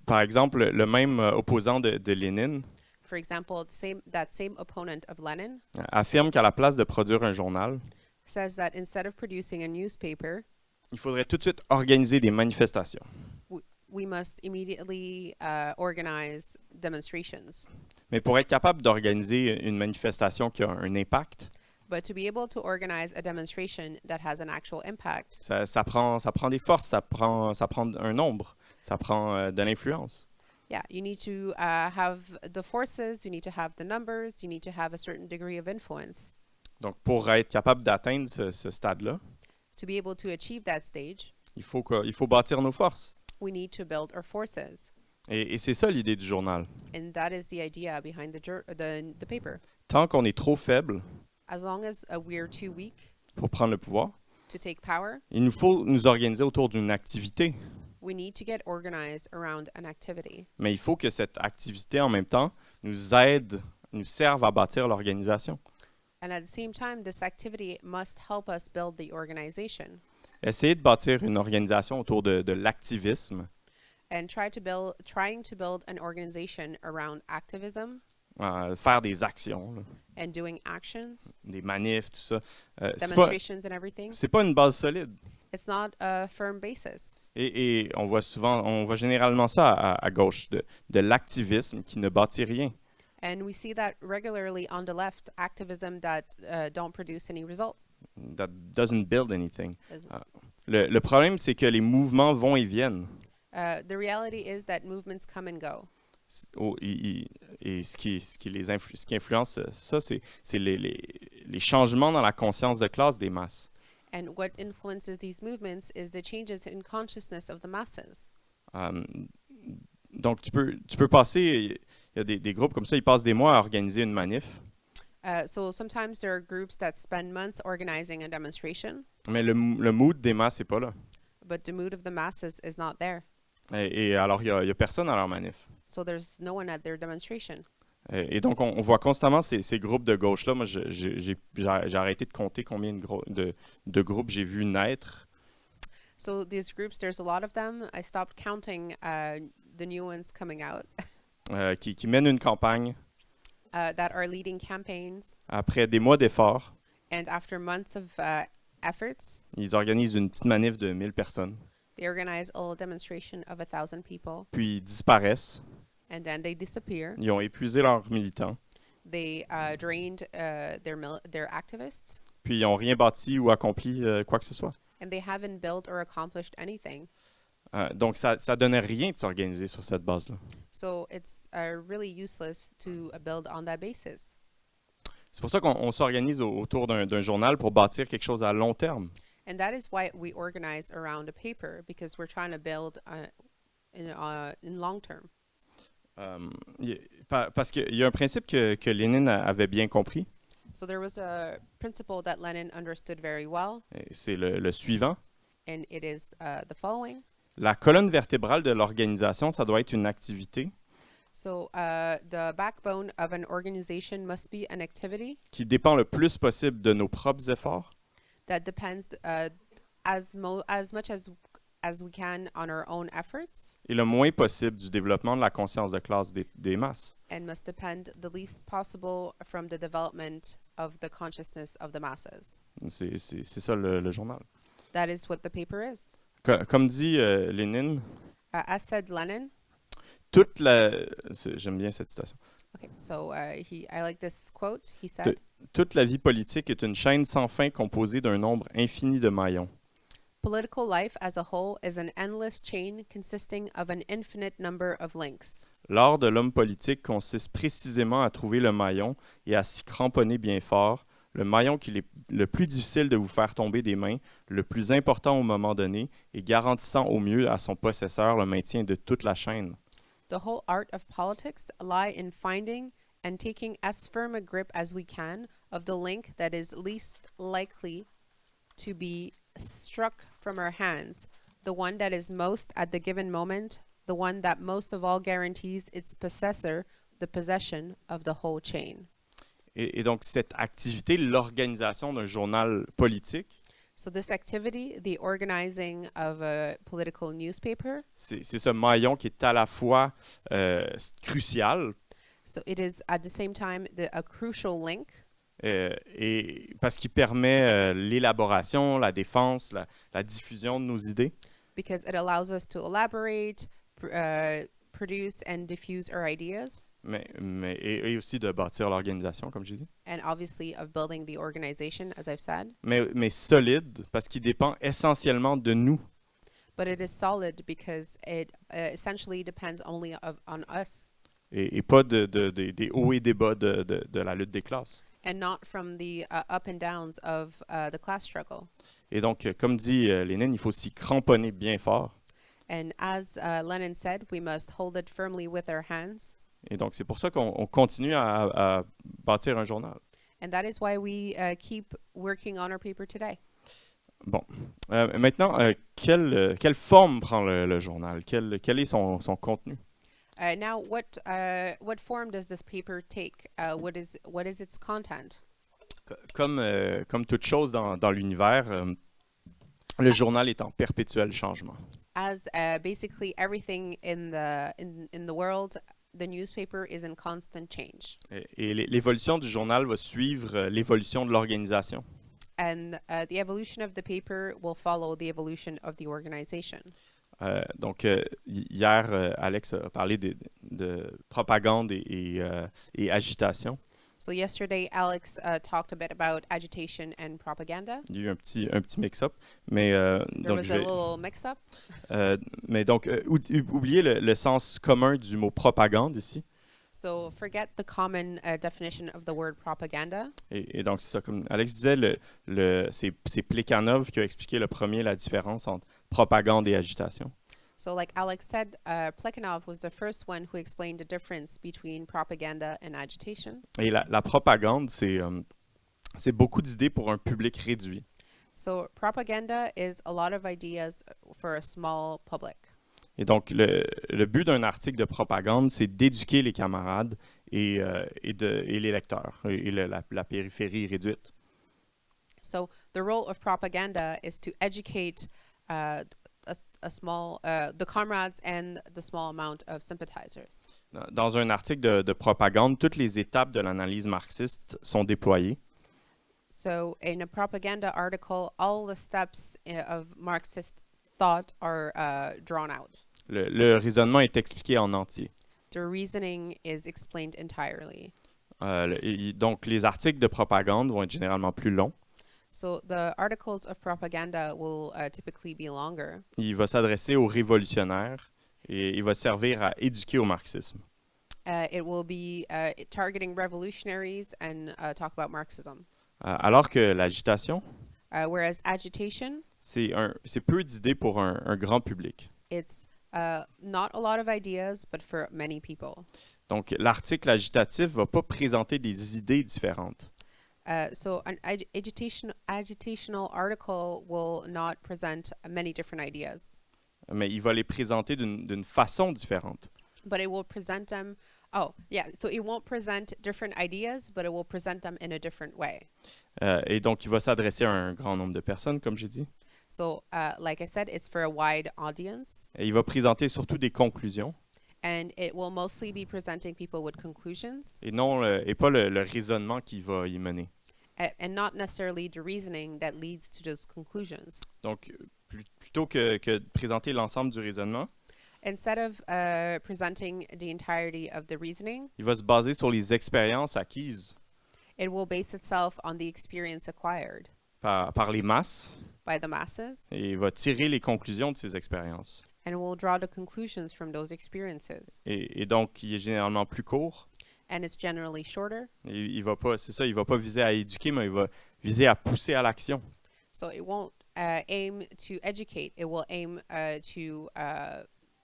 Par exemple, le même opposant de Lénine For example, that same opponent of Lenin affirme qu'à la place de produire un journal, says that instead of producing a newspaper, il faudrait tout de suite organiser des manifestations. we must immediately organize demonstrations. Mais pour être capable d'organiser une manifestation qui a un impact, But to be able to organize a demonstration that has an actual impact, ça prend des forces, ça prend un nombre, ça prend de l'influence. yeah, you need to have the forces, you need to have the numbers, you need to have a certain degree of influence. Donc, pour être capable d'atteindre ce stade-là, To be able to achieve that stage, il faut bâtir nos forces. we need to build our forces. Et c'est ça l'idée du journal. And that is the idea behind the paper. Tant qu'on est trop faible As long as we're too weak pour prendre le pouvoir, to take power, il nous faut nous organiser autour d'une activité. we need to get organized around an activity. Mais il faut que cette activité, en même temps, nous serve à bâtir l'organisation. And at the same time, this activity must help us build the organization Essayer de bâtir une organisation autour de l'activisme, and trying to build an organization around activism faire des actions, là, and doing actions, des manifs, tout ça. demonstrations and everything. C'est pas une base solide. It's not a firm basis. Et on voit généralement ça à gauche, de l'activisme qui ne bâtit rien. And we see that regularly on the left, activism that don't produce any result. That doesn't build anything. Doesn't- Le problème, c'est que les mouvements vont et viennent. The reality is that movements come and go. Et ce qui influence ça, c'est les changements dans la conscience de classe des masses. And what influences these movements is the changes in consciousness of the masses. Donc, tu peux passer, il y a des groupes comme ça, ils passent des mois à organiser une manif, So sometimes there are groups that spend months organizing a demonstration, mais le mood des masses n'est pas là. but the mood of the masses is not there. Et alors, il y a personne à leur manif. So there's no one at their demonstration. Et donc, on voit constamment ces groupes de gauche-là. Moi, j'ai arrêté de compter combien de groupes j'ai vu naître. So these groups, there's a lot of them. I stopped counting the new ones coming out Qui mènent une campagne that are leading campaigns. après des mois d'efforts. And after months of efforts, Ils organisent une petite manif de 1000 personnes, they organize a little demonstration of 1,000 people, puis ils disparaissent. and then they disappear. Ils ont épuisé leurs militants, They drained their activists, puis ils n'ont rien bâti ou accompli quoi que ce soit. and they haven't built or accomplished anything. Donc, ça donnait rien de s'organiser sur cette base-là. So it's really useless to build on that basis. C'est pour ça qu'on s'organise autour d'un journal pour bâtir quelque chose à long terme. And that is why we organize around a paper, because we're trying to build in long term. Parce qu'il y a un principe que Lénine avait bien compris, So there was a principle that Lenin understood very well, et c'est le suivant. and it is the following. La colonne vertébrale de l'organisation, ça doit être une activité So the backbone of an organization must be an activity qui dépend le plus possible de nos propres efforts that depends as much as we can on our own efforts, et le moins possible du développement de la conscience de classe des masses. and must depend the least possible from the development of the consciousness of the masses. C'est ça le journal. That is what the paper is. Comme dit Lénine, As said Lenin. j'aime bien cette citation. Okay, so I like this quote. He said, Toute la vie politique est une chaîne sans fin composée d'un nombre infini de maillons. "Political life as a whole is an endless chain consisting of an infinite number of links. L'art de l'homme politique consiste précisément à trouver le maillon et à s'y cramponner bien fort, le maillon qu'il est le plus difficile de vous faire tomber des mains, le plus important au moment donné et garantissant au mieux à son possesseur le maintien de toute la chaîne. The whole art of politics lie in finding and taking as firm a grip as we can of the link that is least likely to be struck from our hands, the one that is most at the given moment, the one that most of all guarantees its possessor the possession of the whole chain." Et donc, cette activité, l'organisation d'un journal politique, So this activity, the organizing of a political newspaper, c'est ce maillon qui est à la fois crucial, so it is at the same time a crucial link et parce qu'il permet l'élaboration, la défense, la diffusion de nos idées, because it allows us to elaborate, produce and diffuse our ideas, et aussi de bâtir l'organisation, comme j'ai dit. and obviously of building the organization, as I've said. Mais solide, parce qu'il dépend essentiellement de nous. But it is solid because it essentially depends only on us Et pas des hauts et des bas de la lutte des classes. and not from the up and downs of the class struggle. Et donc, comme dit Lénine, il faut s'y cramponner bien fort. And as Lenin said, we must hold it firmly with our hands. Et donc, c'est pour ça qu'on continue à bâtir un journal. And that is why we keep working on our paper today. Bon. Maintenant, quelle forme prend le journal? Quel est son contenu? Now, what form does this paper take? What is its content? Comme toute chose dans l'univers, le journal est en perpétuel changement. As basically everything in the world, the newspaper is in constant change. Et l'évolution du journal va suivre l'évolution de l'organisation. And the evolution of the paper will follow the evolution of the organization. Donc, hier, Alex a parlé de propagande et agitation. So yesterday, Alex talked a bit about agitation and propaganda. Il y a eu un petit mix-up, mais There donc was a little mix-up. mais donc oubliez le sens commun du mot propagande ici. So forget the common definition of the word propaganda. Et donc c'est ça, comme Alex disait, c'est Plekhanov qui a expliqué le premier la différence entre propagande et agitation. So like Alex said, Plekhanov was the first one who explained the difference between propaganda and agitation. Et la propagande, c'est beaucoup d'idées pour un public réduit. So propaganda is a lot of ideas for a small public. Et donc, le but d'un article de propagande, c'est d'éduquer les camarades et les lecteurs et la périphérie réduite. So the role of propaganda is to educate the comrades and the small amount of sympathizers. Dans un article de propagande, toutes les étapes de l'analyse marxiste sont déployées. So in a propaganda article, all the steps of Marxist thought are drawn out. Le raisonnement est expliqué en entier. The reasoning is explained entirely. Donc, les articles de propagande vont être généralement plus longs. So the articles of propaganda will typically be longer. Il va s'adresser aux révolutionnaires et il va servir à éduquer au marxisme. It will be targeting revolutionaries and talk about Marxism. Alors que l'agitation, Whereas agitation, c'est peu d'idées pour un grand public. it's not a lot of ideas, but for many people. Donc, l'article agitatif ne va pas présenter des idées différentes. So an agitational article will not present many different ideas, Mais il va les présenter d'une façon différente. but it will present them. Oh, yeah. So it won't present different ideas, but it will present them in a different way. Et donc, il va s'adresser à un grand nombre de personnes, comme j'ai dit. So, like I said, it's for a wide audience, Et il va présenter surtout des conclusions and it will mostly be presenting people with conclusions, et pas le raisonnement qui va y mener. and not necessarily the reasoning that leads to those conclusions. Donc, plutôt que de présenter l'ensemble du raisonnement, Instead of presenting the entirety of the reasoning, il va se baser sur les expériences acquises it will base itself on the experience acquired par les masses by the masses, et il va tirer les conclusions de ces expériences. and will draw the conclusions from those experiences. Et donc, il est généralement plus court. And it's generally shorter, Et il va pas viser à éduquer, mais il va viser à pousser à l'action. so it won't aim to educate. It will aim to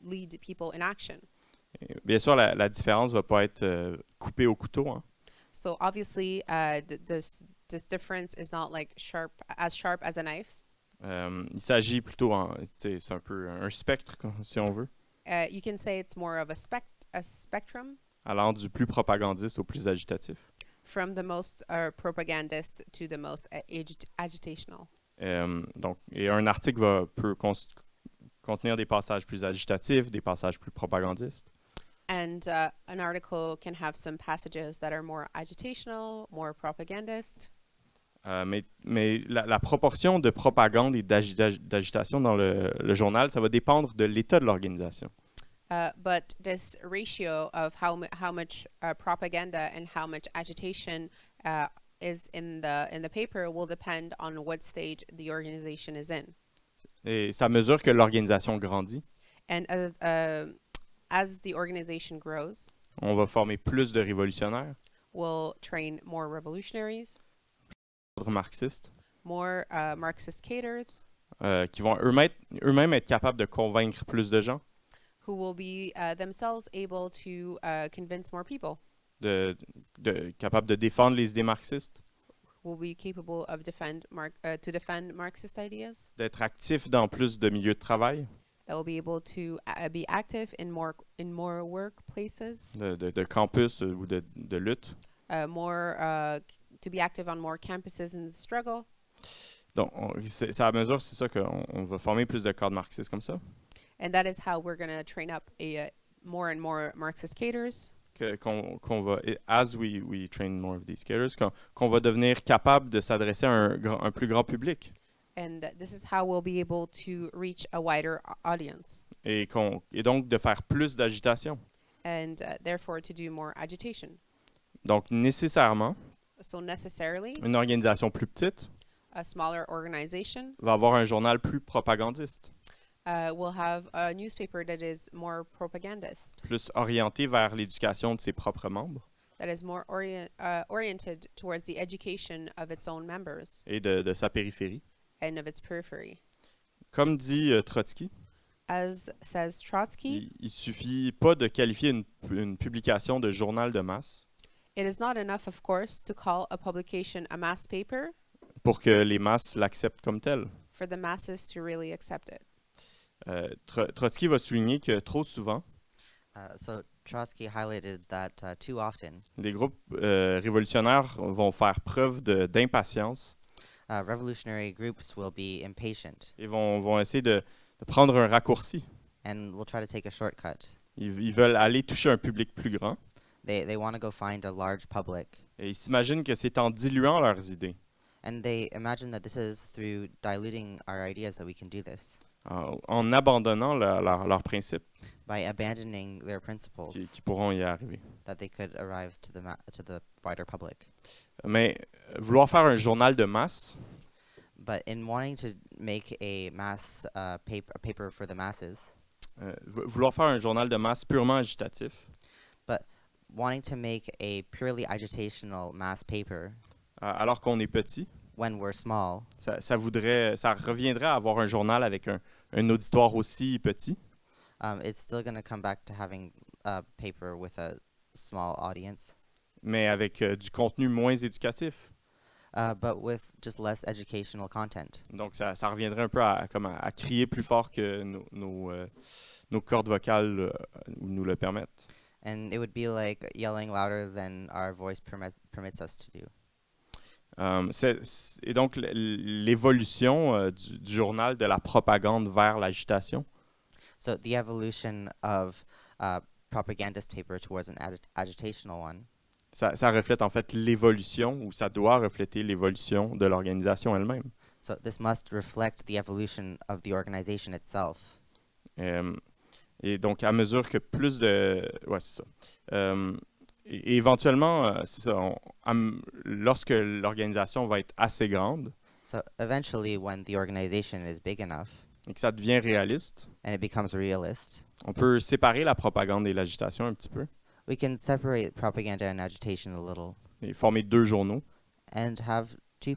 lead people in action. Et bien sûr, la différence va pas être coupée au couteau. Hein. So obviously, this difference is not like sharp as a knife. Il s'agit plutôt, c'est un peu un spectre, si on veut, You can say it's more of a spectrum allant du plus propagandiste au plus agitatif. from the most propagandist to the most agitational. Et un article peut contenir des passages plus agitatifs, des passages plus propagandistes. And an article can have some passages that are more agitational, more propagandist. Mais la proportion de propagande et d'agitation dans le journal, ça va dépendre de l'état de l'organisation. But this ratio of how much propaganda and how much agitation is in the paper will depend on what stage the organization is in. Et ça mesure que l'organisation grandit. And as the organization grows, on va former plus de révolutionnaires, we'll train more revolutionaries, marxistes, more Marxist cadres, qui vont eux-mêmes être capables de convaincre plus de gens, who will be themselves able to convince more people, capables de défendre les idées marxistes, will be capable of defend Marxist ideas, d'être actifs dans plus de milieux de travail, that will be able to be active in more workplaces, de campus ou de lutte. To be active on more campuses in the struggle. Donc, c'est à mesure, c'est ça qu'on va former plus de cadres marxistes comme ça. And that is how we're going to train up more and more Marxist cadres. Qu'on va, as we train more of these cadres, qu'on va devenir capable de s'adresser à un plus grand public. And this is how we'll be able to reach a wider audience. Et donc de faire plus d'agitation. And therefore to do more agitation. Donc nécessairement, so necessarily, une organisation plus petite, a smaller organization, va avoir un journal plus propagandiste. Will have a newspaper that is more propagandist. Plus orienté vers l'éducation de ses propres membres. That is more oriented towards the education of its own members. Et de sa périphérie. And of its periphery. Comme dit Trotsky, as says Trotsky, il suffit pas de qualifier une publication de journal de masse. It is not enough, of course, to call a publication a mass paper. Pour que les masses l'acceptent comme tel. For the masses to really accept it. Trotsky va souligner que trop souvent, so Trotsky highlighted that too often, les groupes révolutionnaires vont faire preuve d'impatience. Revolutionary groups will be impatient. Et vont essayer de prendre un raccourci. And will try to take a shortcut. Ils veulent aller toucher un public plus grand. They want to go find a large public. Et ils s'imaginent que c'est en diluant leurs idées. And they imagine that this is through diluting our ideas that we can do this. En abandonnant leurs principes. By abandoning their principles. Qui pourront y arriver. That they could arrive to the wider public. Mais vouloir faire un journal de masse. But in wanting to make a mass paper for the masses. Vouloir faire un journal de masse purement agitatif. But wanting to make a purely agitational mass paper. Alors qu'on est petit. When we're small. Ça reviendrait à avoir un journal avec un auditoire aussi petit. It's still going to come back to having a paper with a small audience. Mais avec du contenu moins éducatif. But with just less educational content. Donc ça reviendrait un peu à crier plus fort que nos cordes vocales nous le permettent. And it would be like yelling louder than our voice permits us to do. Et donc l'évolution du journal de la propagande vers l'agitation. So the evolution of propagandist paper towards an agitational one. Ça reflète en fait l'évolution, ou ça doit refléter l'évolution de l'organisation elle-même. So this must reflect the evolution of the organization itself. Et donc à mesure que plus de... Ouais, c'est ça. Et éventuellement, c'est ça, lorsque l'organisation va être assez grande, so eventually when the organization is big enough, et que ça devient réaliste, and it becomes realist, on peut séparer la propagande et l'agitation un petit peu. We can separate propaganda and agitation a little. Et former 2 journaux. And have two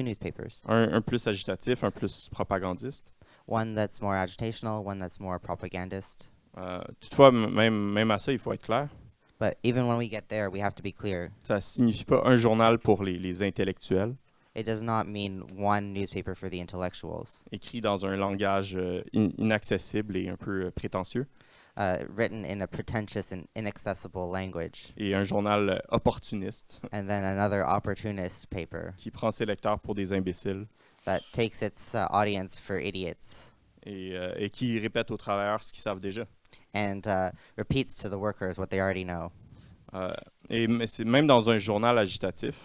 newspapers. Un plus agitatif, un plus propagandiste. One that's more agitational, one that's more propagandist. Toutefois, même à ça, il faut être clair. But even when we get there, we have to be clear. Ça signifie pas un journal pour les intellectuels. It does not mean one newspaper for the intellectuals. Écrit dans un langage inaccessible et un peu prétentieux. Written in a pretentious and inaccessible language. Et un journal opportuniste. And then another opportunist paper. Qui prend ses lecteurs pour des imbéciles. that takes its audience for idiots et qui répète aux travailleurs ce qu'ils savent déjà. and repeats to the workers what they already know. C'est même dans un journal agitatif,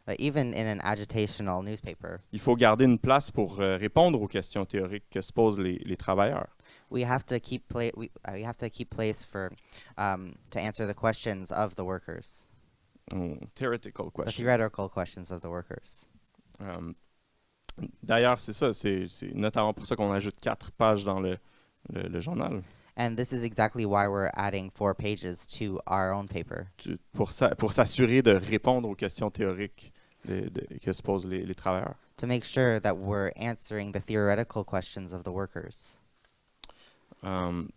But even in an agitational newspaper, il faut garder une place pour répondre aux questions théoriques que se posent les travailleurs. we have to keep place for to answer the questions of the workers, Theoretical the question. theoretical questions of the workers. D'ailleurs, c'est ça, c'est notamment pour ça qu'on ajoute 4 pages dans le journal, And this is exactly why we're adding 4 pages to our own paper, pour s'assurer de répondre aux questions théoriques que se posent les travailleurs. to make sure that we're answering the theoretical questions of the workers. Bon,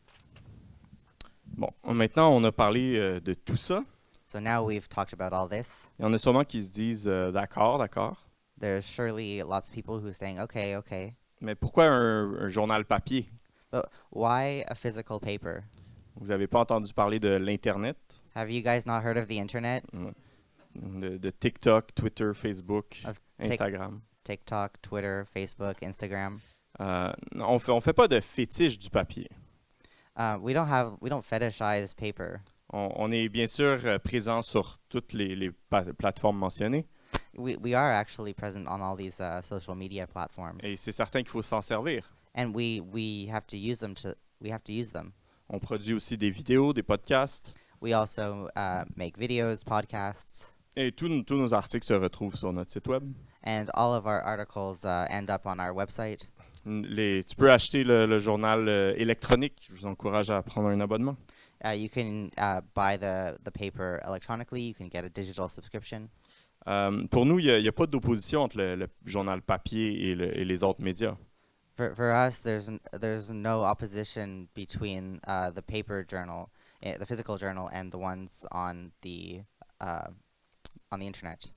maintenant, on a parlé de tout ça. So now we've talked about all this. Il y en a sûrement qui se disent d'accord, d'accord. There's surely lots of people who are saying, okay, okay, Mais pourquoi un journal papier? but why a physical paper? Vous n'avez pas entendu parler de l'Internet, Have you guys not heard of the internet? de TikTok, Twitter, Facebook, Of Instagram? TikTok, Twitter, Facebook, Instagram? On fait pas de fétiche du papier. We don't fetishize paper. On est bien sûr présent sur toutes les plateformes mentionnées We are actually present on all these social media platforms, et c'est certain qu'il faut s'en servir. and we have to use them On produit aussi des vidéos, des podcasts We also make videos, podcasts, et tous nos articles se retrouvent sur notre site web. and all of our articles end up on our website. Tu peux acheter le journal électronique. Je vous encourage à prendre un abonnement. You can buy the paper electronically. You can get a digital subscription. Pour nous, il n'y a pas d'opposition entre le journal papier et les autres médias. For us, there's no opposition between the paper journal, the physical journal, and the ones on the internet.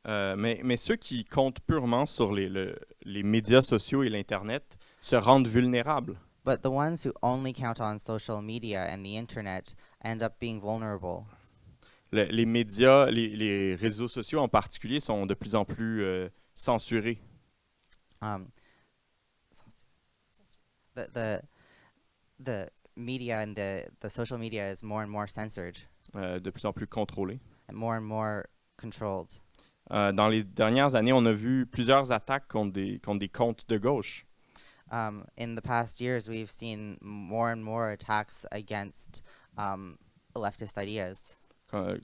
Mais ceux qui comptent purement sur les médias sociaux et l'Internet se rendent vulnérables. But the ones who only count on social media and the internet end up being vulnerable. Les médias, les réseaux sociaux en particulier, sont de plus en plus censurés. The media and the social media is more and more censored De plus en plus contrôlés. and more controlled. Dans les dernières années, on a vu plusieurs attaques contre des comptes de gauche. In the past years, we've seen more and more attacks against leftist ideas.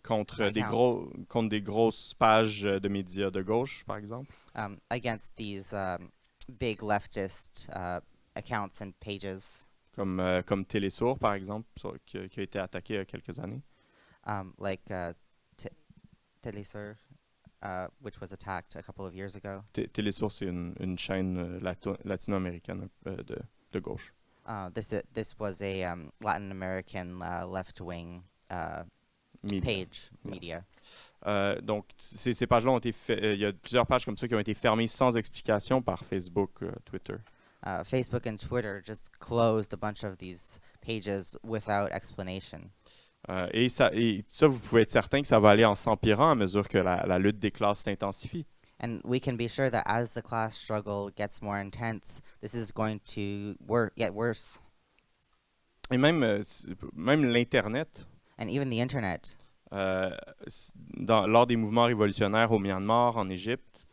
Contre des grosses pages de médias de gauche, par exemple. Against these big leftist accounts and pages, Comme Télésour, par exemple, qui a été attaqué il y a quelques années. like Telesur, which was attacked a couple of years ago. Télésour, c'est une chaîne latino-américaine de gauche. This was a Latin American left-wing page media. Donc, ces pages-là ont été il y a plusieurs pages comme ça qui ont été fermées sans explication par Facebook, Twitter. Facebook and Twitter just closed a bunch of these pages without explanation. Et ça, vous pouvez être certain que ça va aller en s'empirant à mesure que la lutte des classes s'intensifie. And we can be sure that as the class struggle gets more intense, this is going to get worse. Et même l'Internet, And even the internet, lors des mouvements révolutionnaires au Myanmar, en Égypte,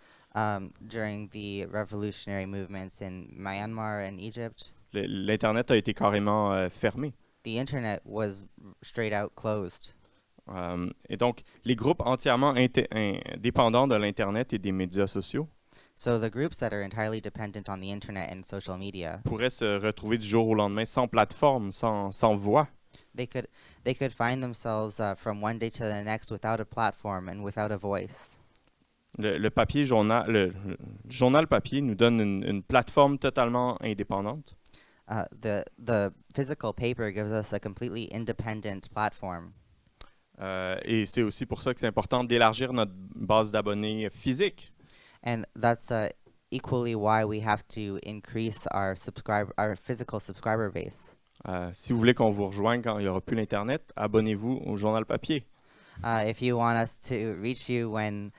during the revolutionary movements in Myanmar and Egypt, l'Internet a été carrément fermé. the internet was straight out closed. Et donc, les groupes entièrement dépendants de l'Internet et des médias sociaux So the groups that are entirely dependent on the internet and social media, pourraient se retrouver du jour au lendemain sans plateforme, sans voix. they could find themselves from one day to the next without a platform and without a voice. Le journal papier nous donne une plateforme totalement indépendante. The physical paper gives us a completely independent platform. Et c'est aussi pour ça que c'est important d'élargir notre base d'abonnés physique. And that's equally why we have to increase our physical subscriber base. Si vous voulez qu'on vous rejoigne quand il n'y aura plus l'Internet, abonnez-vous au journal papier. If you want us to reach you when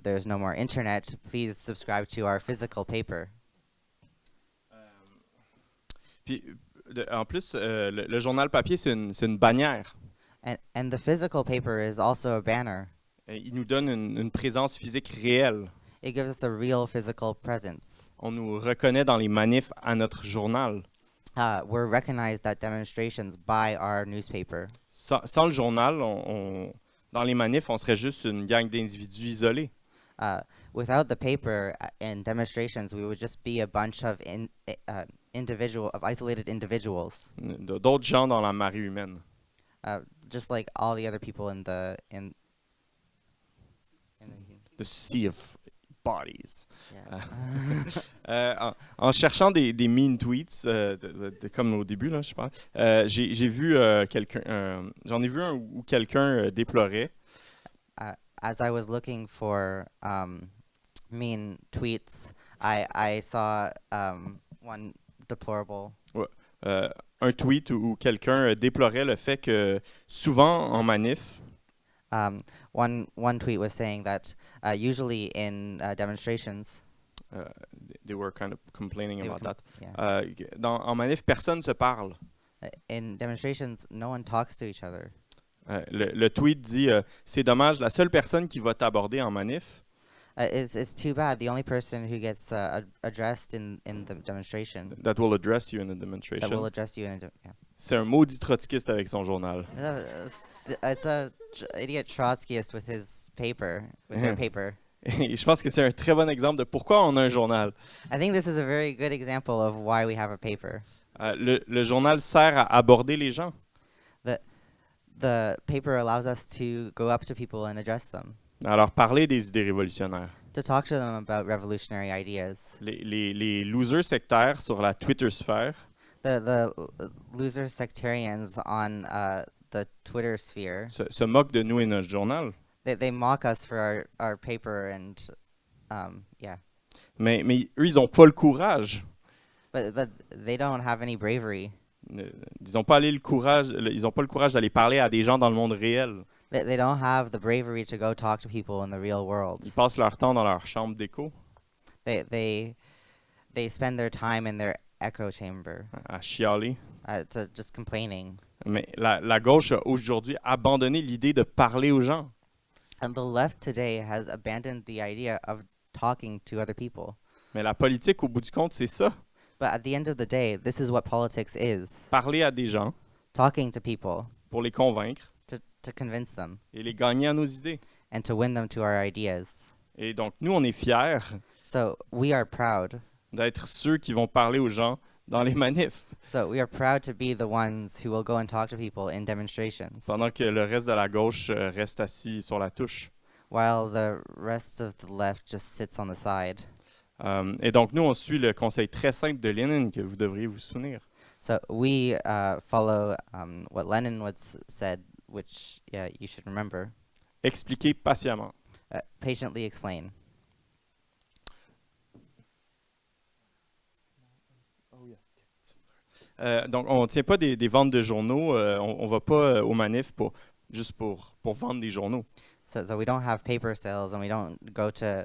there's no more internet, please subscribe to our physical paper. Puis, en plus, le journal papier, c'est une bannière. And the physical paper is also a banner. Il nous donne une présence physique réelle. It gives us a real physical presence. On nous reconnaît dans les manifs à notre journal. We're recognized at demonstrations by our newspaper. Sans le journal, dans les manifs, on serait juste une gang d'individus isolés. Without the paper in demonstrations, we would just be a bunch of isolated individuals, D'autres gens dans la marée humaine. just like all the other people in the The sea of bodies. yeah. En cherchant des mean tweets, comme au début, là, je pense, j'ai vu quelqu'un, j'en ai vu un où quelqu'un déplorait. As I was looking for mean tweets, I saw one deplorable. Un tweet où quelqu'un déplorait le fait que souvent en manif, One tweet was saying that usually in demonstrations, they were kind of complaining they about would that. yeah. En manif, personne ne se parle. In demonstrations, no one talks to each other. Le tweet dit c'est dommage, la seule personne qui va t'aborder en manif, It's too bad. The only person who gets addressed in the demonstration that will address you in a that will demonstration, address you yeah. c'est un maudit trotskiste avec son journal. It's a idiot Trotskyist with his paper, with their paper. Et je pense que c'est un très bon exemple de pourquoi on a un journal. I think this is a very good example of why we have a paper. Le journal sert à aborder les gens. The paper allows us to go up to people and address them, À leur parler des idées révolutionnaires. to talk to them about revolutionary ideas. Les losers sectaires sur la Twitter sphère The loser sectarians on the Twitter sphere, se moquent de nous et notre journal. they mock us for our paper and yeah, Mais eux, ils n'ont pas le courage. but they don't have any bravery. Ils n'ont pas le courage d'aller parler à des gens dans le monde réel. They don't have the bravery to go talk to people in the real world. Ils passent leur temps dans leur chambre d'écho They spend their time in their echo chamber, à chialer. to just complaining. Mais la gauche a aujourd'hui abandonné l'idée de parler aux gens. And the left today has abandoned the idea of talking to other people. Mais la politique, au bout du compte, c'est ça. But at the end of the day, this is what politics is. Parler à des gens Talking to people pour les convaincre to convince them et les gagner à nos idées. and to win them to our ideas. Et donc, nous, on est fiers So we are proud. d'être ceux qui vont parler aux gens dans les manifs, So we are proud to be the ones who will go and talk to people in demonstrations, pendant que le reste de la gauche reste assis sur la touche. while the rest of the left just sits on the side. Et donc, nous, on suit le conseil très simple de Lénine que vous devriez vous souvenir. So we follow what Lenin said, which you should remember. Expliquez patiemment. Patiently explain. Donc, on ne tient pas des ventes de journaux. On ne va pas aux manifs juste pour vendre des journaux. So we don't have paper sales, and we don't go to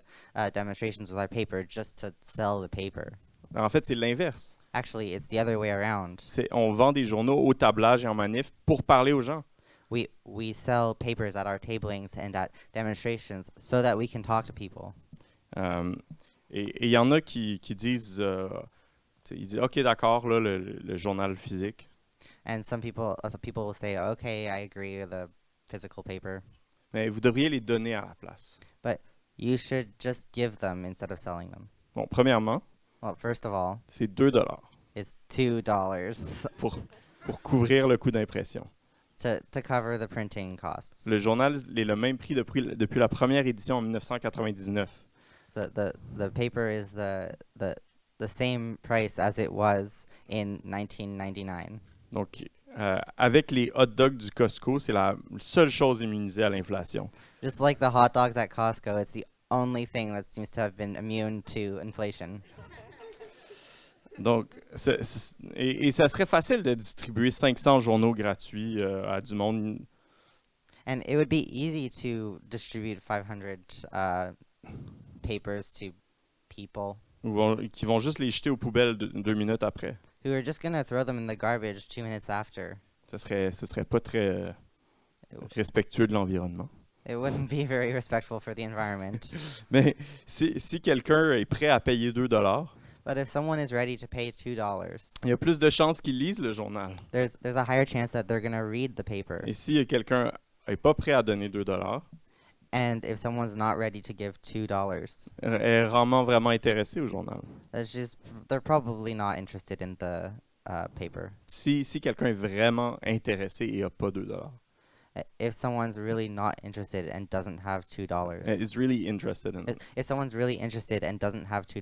demonstrations with our paper just to sell the paper. En fait, c'est l'inverse. Actually, it's the other way around. On vend des journaux au tablage et en manif pour parler aux gens. We sell papers at our tablings and at demonstrations so that we can talk to people. Et il y en a qui disent, ils disent, OK, d'accord, là, le journal physique. And some people will say, okay, I agree with the physical paper, Mais vous devriez les donner à la place. but you should just give them instead of selling them. Bon, premièrement, Well, first of all, c'est 2 $ it's $2 pour couvrir le coût d'impression. to cover the printing costs. Le journal est le même prix depuis la première édition en 1999. The paper is the same price as it was in 1999. Donc, avec les hot dogs du Costco, c'est la seule chose immunisée à l'inflation. Just like the hot dogs at Costco, it's the only thing that seems to have been immune to inflation. Donc, et ça serait facile de distribuer 500 journaux gratuits à du monde. And it would be easy to distribute 500 papers to people qui vont juste les jeter aux poubelles 2 minutes après. who are just going to throw them in the garbage 2 minutes after. Ce serait pas très respectueux de l'environnement. It wouldn't be very respectful for the environment. Mais si quelqu'un est prêt à payer 2 $, But if someone is ready to pay $2, il y a plus de chances qu'il lise le journal. there's a higher chance that they're going to read the paper. Et si quelqu'un n'est pas prêt à donner 2 $, And if someone's not ready to give $2, est rarement vraiment intéressé au journal. they're probably not interested in the paper. Si quelqu'un est vraiment intéressé et n'a pas 2 $, If someone's really not interested and doesn't have $2, is really interested in it, if someone's really interested and doesn't have $2,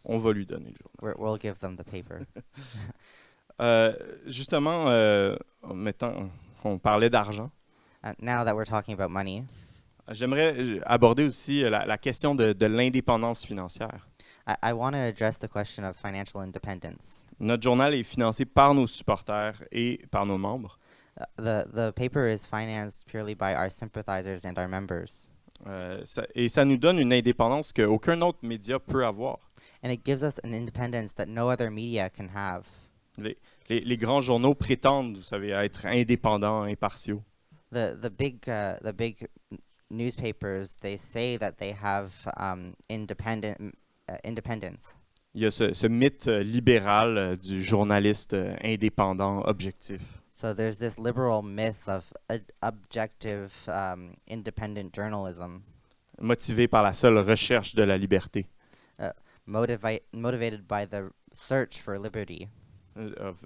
on va lui donner le journal. we'll give them the paper. Justement, maintenant qu'on parlait d'argent, Now that we're talking about money, j'aimerais aborder aussi la question de l'indépendance financière. I want to address the question of financial independence. Notre journal est financé par nos supporters et par nos membres. The paper is financed purely by our sympathizers and our members. Ça nous donne une indépendance qu'aucun autre média peut avoir. And it gives us an independence that no other media can have. Les grands journaux prétendent, vous savez, être indépendants, impartiaux. The big newspapers, they say that they have independence. Il y a ce mythe libéral du journaliste indépendant, objectif. So there's this liberal myth of objective, independent journalism, Motivé par la seule recherche de la liberté. motivated by the search for liberty, Of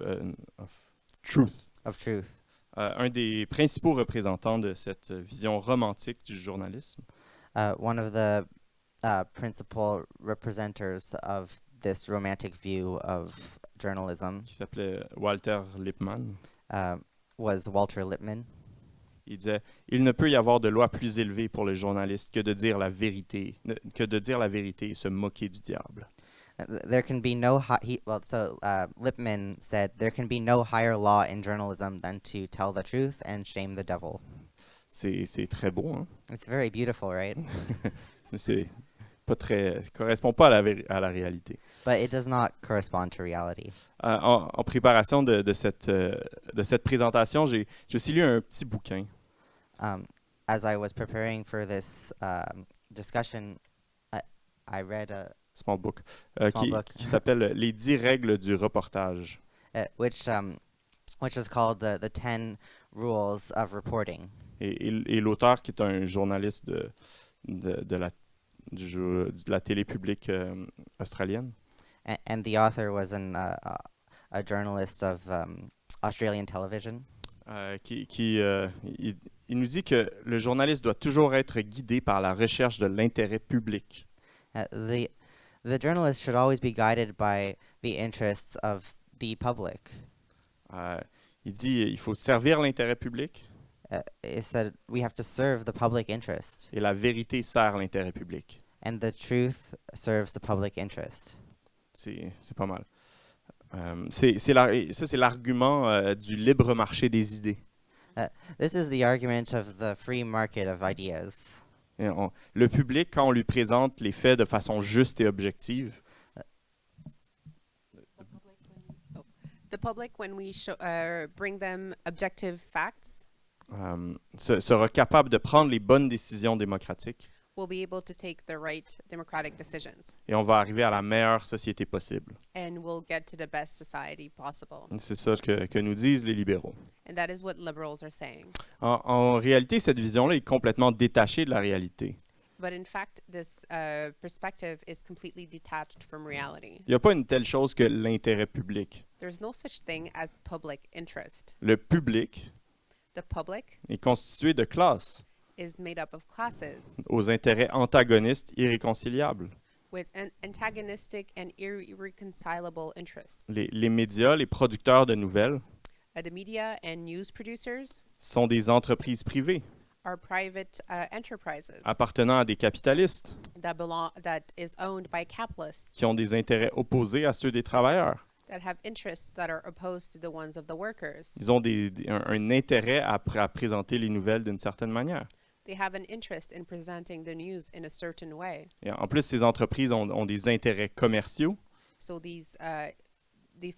truth. of truth. Un des principaux représentants de cette vision romantique du journalisme, One of the principal representatives of this romantic view of journalism qui s'appelait Walter Lippmann, was Walter Lippmann. il disait « Il ne peut y avoir de loi plus élevée pour le journaliste que de dire la vérité et se moquer du diable. » There can be no Lippmann said there can be no higher law in journalism than to tell the truth and shame the devil. C'est très beau, hein? It's very beautiful, right? C'est pas très, correspond pas à la réalité. But it does not correspond to reality. En préparation de cette présentation, j'ai aussi lu un petit bouquin. As I was preparing for this discussion, I read a Small book, Small book. qui s'appelle « Les 10 règles du reportage which was called the 10 rules of reporting. ». Et l'auteur, qui est un journaliste de la télé publique australienne, And the author was a journalist of Australian television. il nous dit que le journaliste doit toujours être guidé par la recherche de l'intérêt public. The journalist should always be guided by the interests of the public. Il dit il faut servir l'intérêt public It said we have to serve the public interest, et la vérité sert l'intérêt public. and the truth serves the public interest. C'est pas mal. Ça, c'est l'argument du libre marché des idées. This is the argument of the free market of ideas. Et le public, quand on lui présente les faits de façon juste et objective, The public, when we bring them objective facts, sera capable de prendre les bonnes décisions démocratiques will be able to take the right democratic decisions, et on va arriver à la meilleure société possible. and we'll get to the best society possible. C'est ça que nous disent les libéraux. And that is what liberals are saying. En réalité, cette vision-là est complètement détachée de la réalité. But in fact, this perspective is completely detached from reality. Il n'y a pas une telle chose que l'intérêt public. There's no such thing as public interest. Le public The public est constitué de classes is made up of classes aux intérêts antagonistes irréconciliables. with antagonistic and irreconcilable interests. Les médias, les producteurs de nouvelles, The media and news producers sont des entreprises privées are private enterprises appartenant à des capitalistes that is owned by capitalists qui ont des intérêts opposés à ceux des travailleurs. that have interests that are opposed to the ones of the workers. Ils ont un intérêt à présenter les nouvelles d'une certaine manière. They have an interest in presenting the news in a certain way. Et en plus, ces entreprises ont des intérêts commerciaux. So these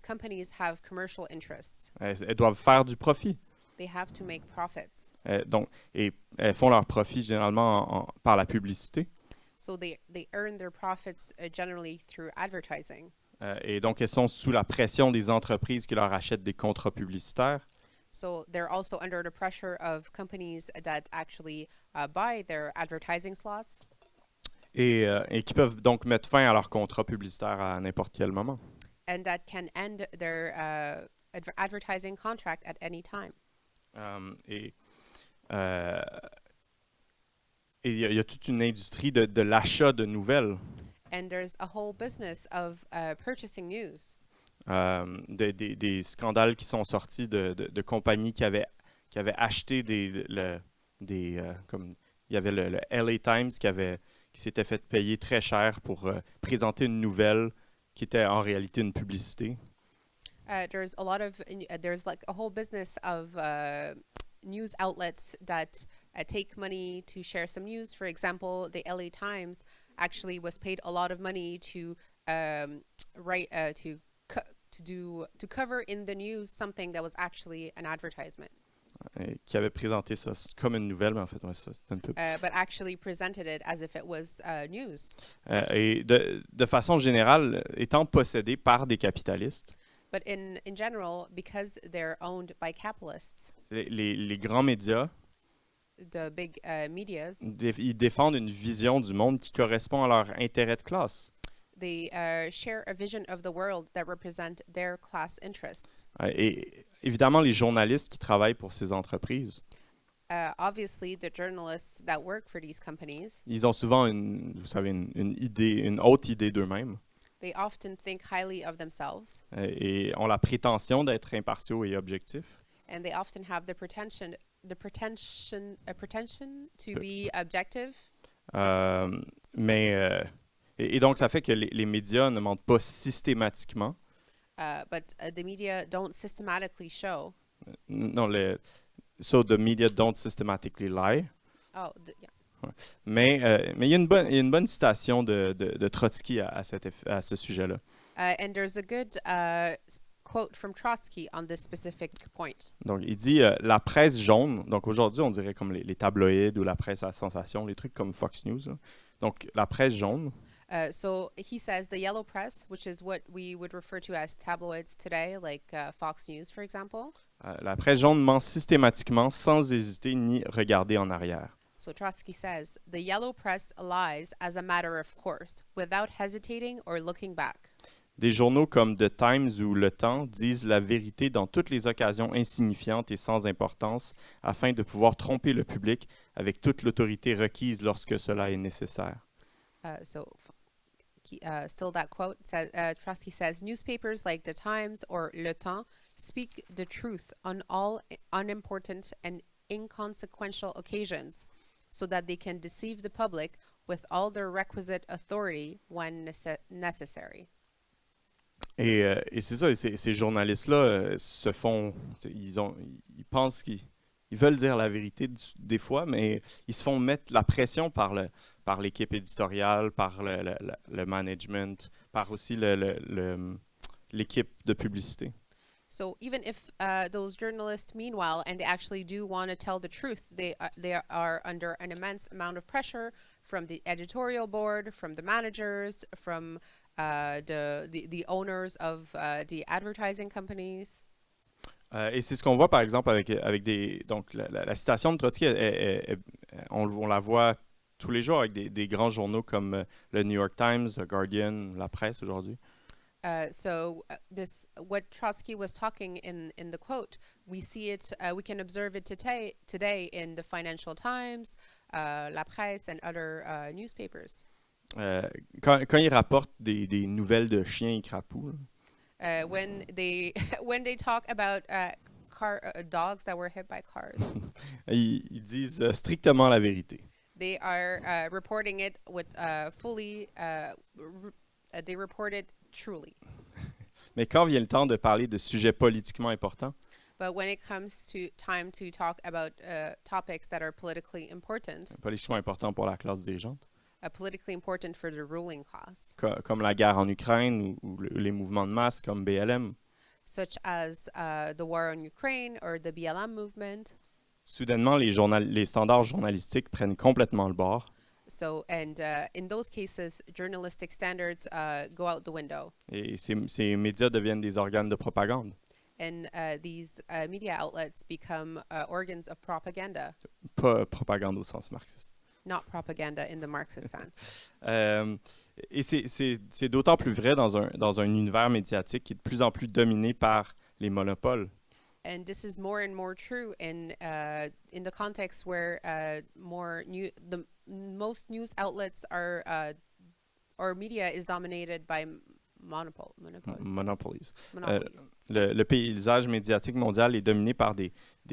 companies have commercial interests. Elles doivent faire du profit. They have to make profits. Et elles font leur profit généralement par la publicité. So they earn their profits generally through advertising. Et donc, elles sont sous la pression des entreprises qui leur achètent des contrats publicitaires. So they're also under the pressure of companies that actually buy their advertising slots. Et qui peuvent donc mettre fin à leur contrat publicitaire à n'importe quel moment. And that can end their advertising contract at any time. Et il y a toute une industrie de l'achat de nouvelles. And there's a whole business of purchasing news. Des scandales qui sont sortis de compagnies qui avaient acheté comme il y avait le LA Times qui s'était fait payer très cher pour présenter une nouvelle qui était en réalité une publicité. There's like a whole business of news outlets that take money to share some news. For example, the LA Times actually was paid a lot of money to cover in the news something that was actually an advertisement. Qui avait présenté ça comme une nouvelle, mais en fait, ouais, ça, c'était une pub. But actually presented it as if it was news. Et de façon générale, étant possédés par des capitalistes, But in general, because they're owned by capitalists, les grands médias, the big medias, ils défendent une vision du monde qui correspond à leur intérêt de classe. they share a vision of the world that represent their class interests. Et évidemment, les journalistes qui travaillent pour ces entreprises, Obviously, the journalists that work for these companies, ils ont souvent une haute idée d'eux-mêmes they often think highly of themselves, et ont la prétention d'être impartiaux et objectifs. and they often have the pretension to be objective. Et donc, ça fait que les médias ne mentent pas systématiquement. But the media don't systematically show. Non, so the media don't systematically lie. Oh, yeah. Mais il y a une bonne citation de Trotsky à ce sujet-là. And there's a good quote from Trotsky on this specific point. Donc, il dit la presse jaune. Donc, aujourd'hui, on dirait comme les tabloïds ou la presse à sensation, les trucs comme Fox News. Là. Donc, la presse jaune. So he says the yellow press, which is what we would refer to as tabloids today, like Fox News, for example. La presse jaune ment systématiquement sans hésiter ni regarder en arrière. So Trotsky says the yellow press lies as a matter of course, without hesitating or looking back. Des journaux comme The Times ou Le Temps disent la vérité dans toutes les occasions insignifiantes et sans importance afin de pouvoir tromper le public avec toute l'autorité requise lorsque cela est nécessaire. Still that quote says, Trotsky says, newspapers like The Times or Le Temps speak the truth on all unimportant and inconsequential occasions so that they can deceive the public with all their requisite authority when necessary. Et c'est ça, ces journalistes-là ils pensent qu'ils veulent dire la vérité des fois, mais ils se font mettre la pression par l'équipe éditoriale, par le management, par aussi l'équipe de publicité. So even if those journalists, meanwhile, and they actually do want to tell the truth, they are under an immense amount of pressure from the editorial board, from the managers, from the owners of the advertising companies. Et c'est ce qu'on voit par exemple avec donc la citation de Trotsky, on la voit tous les jours avec des grands journaux comme le New York Times, le Guardian, la presse aujourd'hui. What Trotsky was talking in the quote, we see it, we can observe it today in the Financial Times, La Presse, and other newspapers. Quand ils rapportent des nouvelles de chiens et crapauds. When they talk about dogs that were hit by cars. Ils disent strictement la vérité. They are reporting it with fully. They report it truly. Mais quand vient le temps de parler de sujets politiquement importants, But when it comes to time to talk about topics that are politically important pour la classe dirigeante, politically important for the ruling class, comme la guerre en Ukraine ou les mouvements de masse comme BLM, such as the war on Ukraine or the BLM movement. soudainement, les standards journalistiques prennent complètement le bord. So, and in those cases, journalistic standards go out the window, Et ces médias deviennent des organes de propagande. and these media outlets become organs of propaganda, Pas propagande au sens marxiste. not propaganda in the Marxist sense. Et c'est d'autant plus vrai dans un univers médiatique qui est de plus en plus dominé par les monopoles. And this is more and more true in the context where the most news outlets are or media is dominated by Monopolies. monopolies. Le paysage médiatique mondial est dominé par des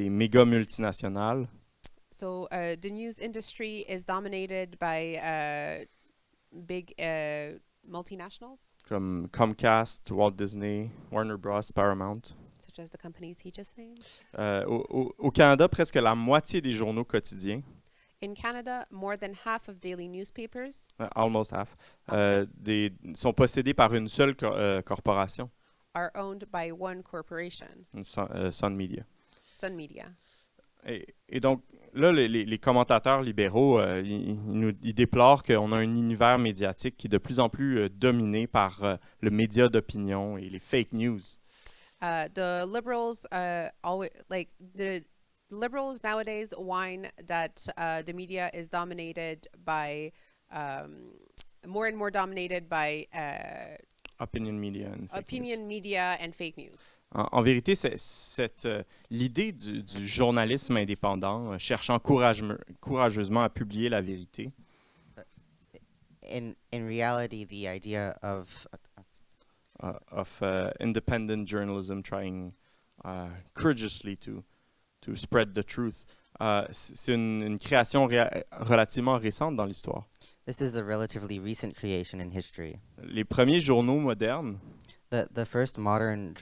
méga multinationales So the news industry is dominated by big multinationals, comme Comcast, Walt Disney, Warner Bros, Paramount. such as the companies he just named. Au Canada, presque la moitié des journaux quotidiens, In Canada, more than half of daily newspapers almost half, sont possédés par une seule corporation, are owned by one corporation, Sun Media. Sun Media. Et donc, là, les commentateurs libéraux, ils déplorent qu'on a un univers médiatique qui est de plus en plus dominé par le média d'opinion et les fake news. The liberals the liberals nowadays whine that the media is dominated by more and more dominated by Opinion media and fake opinion news. media and fake news. En vérité, l'idée du journalisme indépendant, cherchant courageusement à publier la vérité, In reality, the idea of independent journalism trying courageously to spread the truth, c'est une création relativement récente dans l'histoire. this is a relatively recent creation in history. Les premiers journaux modernes The first modern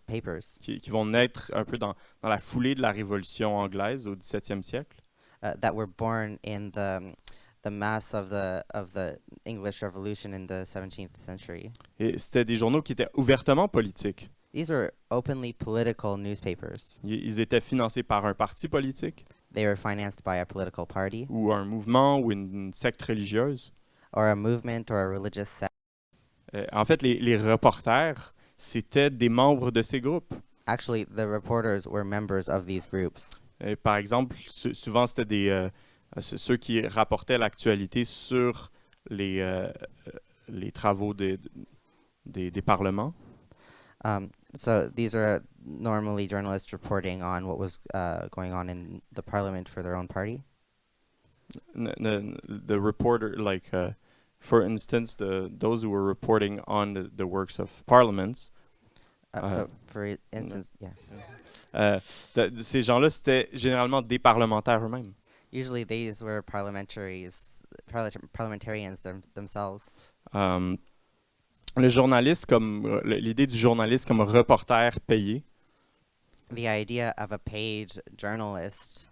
papers qui vont naître un peu dans la foulée de la Révolution anglaise au XVIIe siècle, that were born in the mass of the English Revolution in the 17th century. et c'était des journaux qui étaient ouvertement politiques. These were openly political newspapers. Ils étaient financés par un parti politique They were financed by a political party ou un mouvement ou une secte religieuse. or a movement or a religious sect. En fait, les reporters, c'était des membres de ces groupes. Actually, the reporters were members of these groups. Par exemple, souvent, c'était ceux qui rapportaient l'actualité sur les travaux des parlements. So these are normally journalists reporting on what was going on in the parliament for their own party. The reporter, like, for instance, those who were reporting on the works of parliaments. So, for instance, Ces gens-là, c'était généralement des parlementaires eux-mêmes. usually these were parliamentarians themselves. Le journaliste l'idée du journaliste comme reporter payé, The idea of a paid journalist,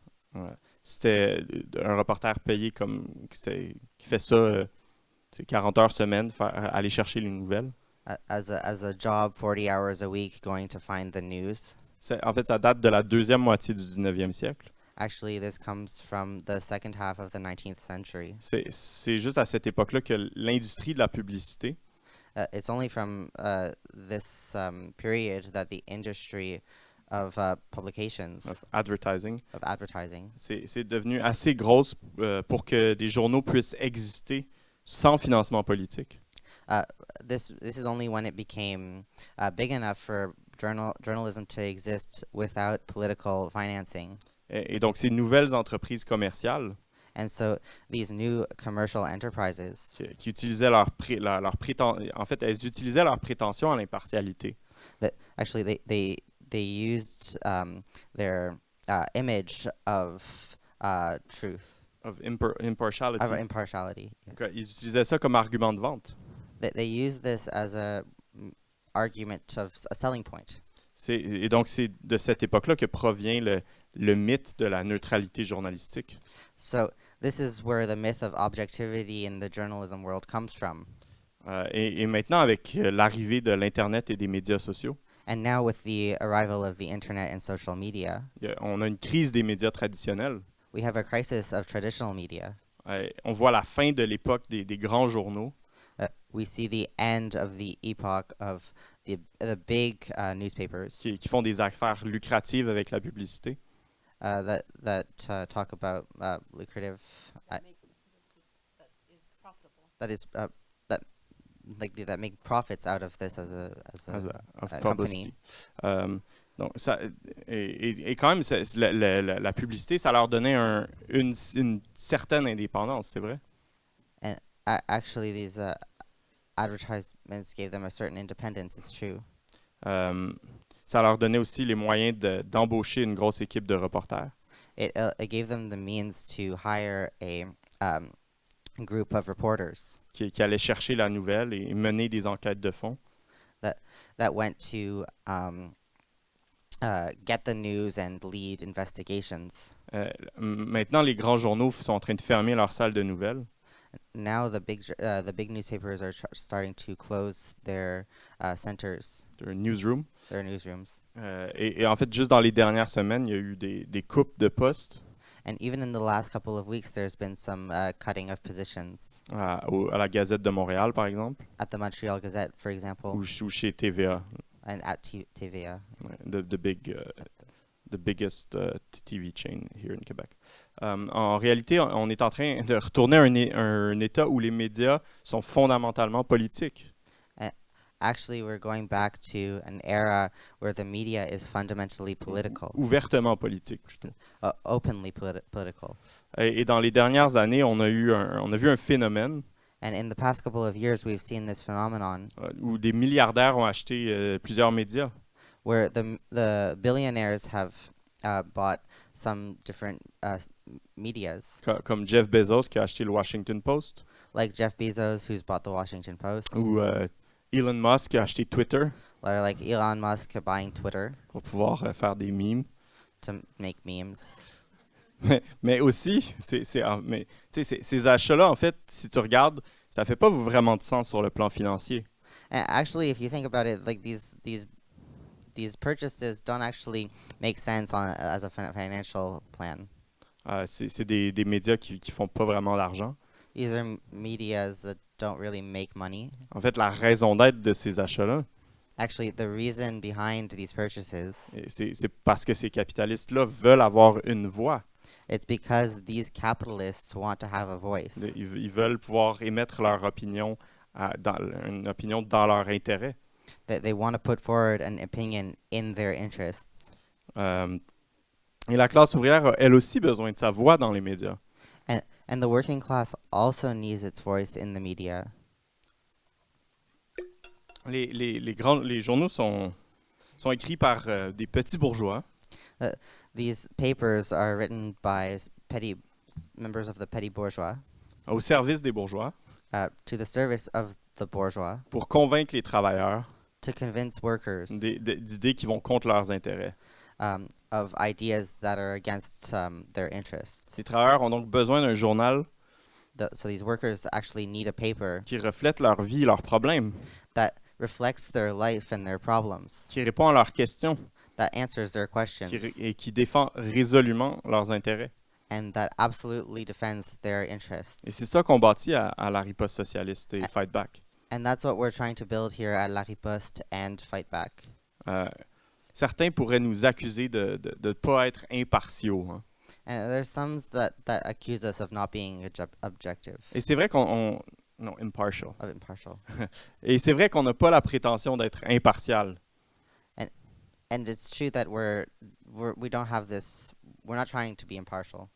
c'était un reporter payé qui fait ça 40 heures semaine, aller chercher les nouvelles. as a job, 40 hours a week, going to find the news. En fait, ça date de la deuxième moitié du 19e siècle. Actually, this comes from the second half of the 19th century. C'est juste à cette époque-là que l'industrie de la publicité It's only from this period that the industry of publications, of advertising, c'est devenu assez grosse pour que des journaux puissent exister sans financement politique. This is only when it became big enough for journalism to exist without political financing. Et donc, ces nouvelles entreprises commerciales And so these new commercial enterprises qui utilisaient en fait, elles utilisaient leur prétention à l'impartialité. actually they used their image of truth, Of impartiality. of impartiality. Yeah. Donc, ils utilisaient ça comme argument de vente. They use this as argument of a selling point. Et donc, c'est de cette époque-là que provient le mythe de la neutralité journalistique. So this is where the myth of objectivity in the journalism world comes from. Et maintenant, avec l'arrivée de l'Internet et des médias sociaux, And now with the arrival of the internet and social media, on a une crise des médias traditionnels. we have a crisis of traditional media. On voit la fin de l'époque des grands journaux. We see the end of the epoch of the big newspapers Qui font des affaires lucratives avec la publicité. that talk about lucrative that is that make profits out of this as a company. Donc ça, et quand même, la publicité, ça leur donnait une certaine indépendance, c'est vrai? And actually, these advertisements gave them a certain independence. It's true. Ça leur donnait aussi les moyens d'embaucher une grosse équipe de reporters. It gave them the means to hire a group of reporters Qui allaient chercher la nouvelle et mener des enquêtes de fond. that went to get the news and lead investigations. Maintenant, les grands journaux sont en train de fermer leurs salles de nouvelles. Now the big newspapers are starting to close their centers, Their newsroom. their newsrooms. Et en fait, juste dans les dernières semaines, il y a eu des coupes de postes And even in the last couple of weeks, there's been some cutting of positions à la Gazette de Montréal, par exemple, at the Montreal Gazette, for example, ou chez TVA, and at TVA. the biggest TV chain here in Quebec. En réalité, on est en train de retourner à un état où les médias sont fondamentalement politiques. Actually, we're going back to an era where the media is fundamentally political, Ouvertement politiques, plutôt. openly political. Et dans les dernières années, on a vu un phénomène And in the past couple of years, we've seen this phenomenon où des milliardaires ont acheté plusieurs médias. where the billionaires have bought some different medias, Comme Jeff Bezos qui a acheté le Washington Post, like Jeff Bezos, who's bought the Washington Post, ou Elon Musk qui a acheté Twitter or like Elon Musk buying Twitter pour pouvoir faire des memes. to make memes. Mais aussi, ces achats-là, en fait, si tu regardes, ça fait pas vraiment de sens sur le plan financier. And actually, if you think about it, like these purchases don't actually make sense as a financial plan. C'est des médias qui font pas vraiment d'argent. These are medias that don't really make money. En fait, la raison d'être de ces achats-là, Actually, the reason behind these purchases, c'est parce que ces capitalistes-là veulent avoir une voix. it's because these capitalists want to have a voice. Ils veulent pouvoir émettre leur opinion, une opinion dans leur intérêt. That they want to put forward an opinion in their interests. Et la classe ouvrière a elle aussi besoin de sa voix dans les médias. And the working class also needs its voice in the media. Les journaux sont écrits par des petits bourgeois These papers are written by petty members of the petty bourgeois au service des bourgeois to the service of the bourgeois pour convaincre les travailleurs to convince workers d'idées qui vont contre leurs intérêts. of ideas that are against their interests. Les travailleurs ont donc besoin d'un journal So these workers actually need a paper qui reflète leur vie et leurs problèmes, that reflects their life and their problems, qui répond à leurs questions that answers their questions, et qui défend résolument leurs intérêts. and that absolutely defends their interests. Et c'est ça qu'on bâtit à la riposte socialiste et Fight Back. And that's what we're trying to build here at La Riposte and Fight Back. Certains pourraient nous accuser de ne pas être impartiaux. Hein. And there's some that accuse us of not being objective, Et c'est vrai non, impartial. of impartial. Et c'est vrai qu'on n'a pas la prétention d'être impartial. And it's true that we don't have this. We're not trying to be impartial.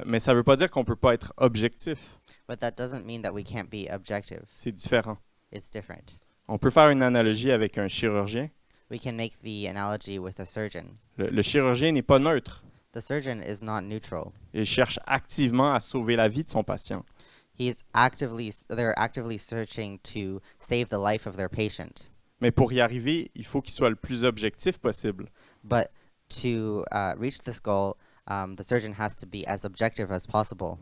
Mais ça ne veut pas dire qu'on ne peut pas être objectif. But that doesn't mean that we can't be objective. C'est différent. It's different. On peut faire une analogie avec un chirurgien. We can make the analogy with a surgeon. Le chirurgien n'est pas neutre. The surgeon is not neutral. Il cherche activement à sauver la vie de son patient. They're actively searching to save the life of their patient. Mais pour y arriver, il faut qu'il soit le plus objectif possible. But to reach this goal, the surgeon has to be as objective as possible.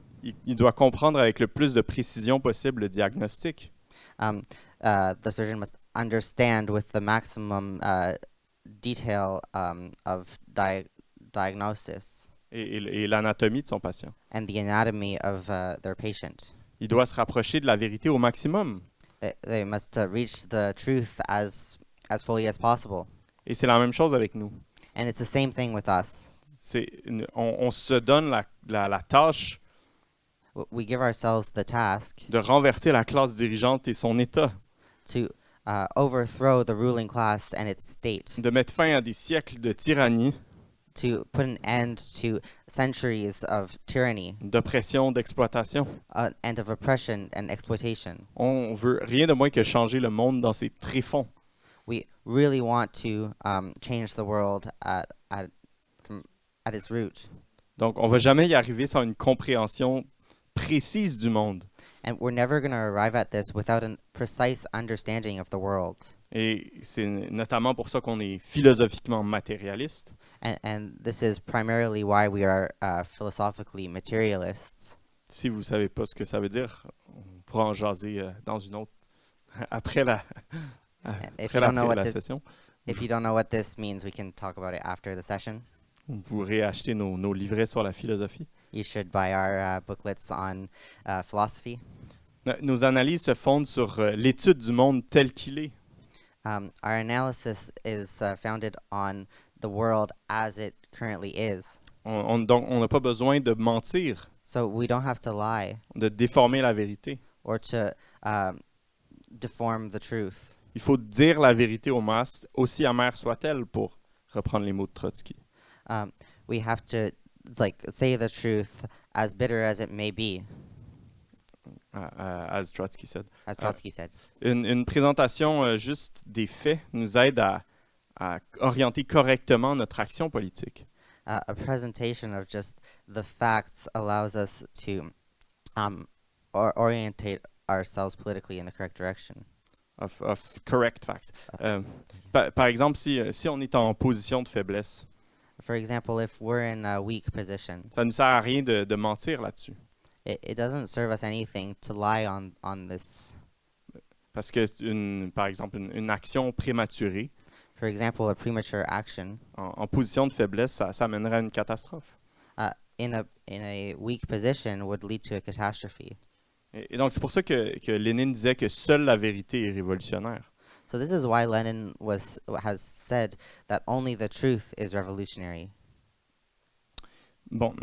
Il doit comprendre avec le plus de précision possible le diagnostic. The surgeon must understand with the maximum detail of diagnosis Et l'anatomie de son patient. and the anatomy of their patient. Il doit se rapprocher de la vérité au maximum. They must reach the truth as fully as possible. Et c'est la même chose avec nous. And it's the same thing with us. On se donne la tâche We give ourselves the task de renverser la classe dirigeante et son état, to overthrow the ruling class and its state, de mettre fin à des siècles de tyrannie, to put an end to centuries of tyranny d'oppression, d'exploitation. and of oppression and exploitation. On veut rien de moins que changer le monde dans ses tréfonds. We really want to change the world at its root. Donc, on ne va jamais y arriver sans une compréhension précise du monde. And we're never going to arrive at this without a precise understanding of the world. Et c'est notamment pour ça qu'on est philosophiquement matérialiste. And this is primarily why we are philosophically materialists. Si vous ne savez pas ce que ça veut dire, on pourra en jaser dans une autre, après la, If après you don't know la what this, session. if you don't know what this means, we can talk about it after the session. Vous pourrez acheter nos livrets sur la philosophie. You should buy our booklets on philosophy. Nos analyses se fondent sur l'étude du monde tel qu'il est. Our analysis is founded on the world as it currently is. Donc, on n'a pas besoin de mentir, So we don't have to lie de déformer la vérité. or to deform the truth. Il faut dire la vérité aux masses, aussi amère soit-elle, pour reprendre les mots de Trotsky. We have to say the truth, as bitter as it may be, As Trotsky said. as Trotsky said. Une présentation juste des faits nous aide à orienter correctement notre action politique. A presentation of just the facts allows us to orientate ourselves politically in the correct direction. Of correct facts. Par exemple, si on est en position de faiblesse, For example, if we're in a weak position, ça ne nous sert à rien de mentir là-dessus. it doesn't serve us anything to lie on this. Parce que, par exemple, une action prématurée, For example, a premature action en position de faiblesse, ça mènerait à une catastrophe. in a weak position would lead to a catastrophe. Et donc, c'est pour ça que Lénine disait que seule la vérité est révolutionnaire. So this is why Lenin has said that only the truth is revolutionary. Bon,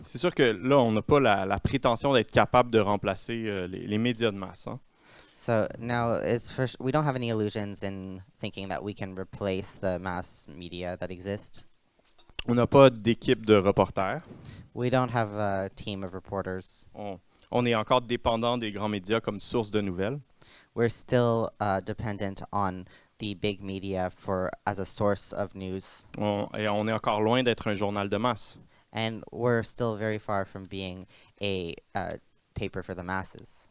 c'est sûr que là, on n'a pas la prétention d'être capable de remplacer les médias de masse. Hein. So now we don't have any illusions in thinking that we can replace the mass media that exist. On n'a pas d'équipe de reporters. We don't have a team of reporters. On est encore dépendant des grands médias comme source de nouvelles. We're still dependent on the big media as a source of news. Et on est encore loin d'être un journal de masse. And we're still very far from being a paper for the masses.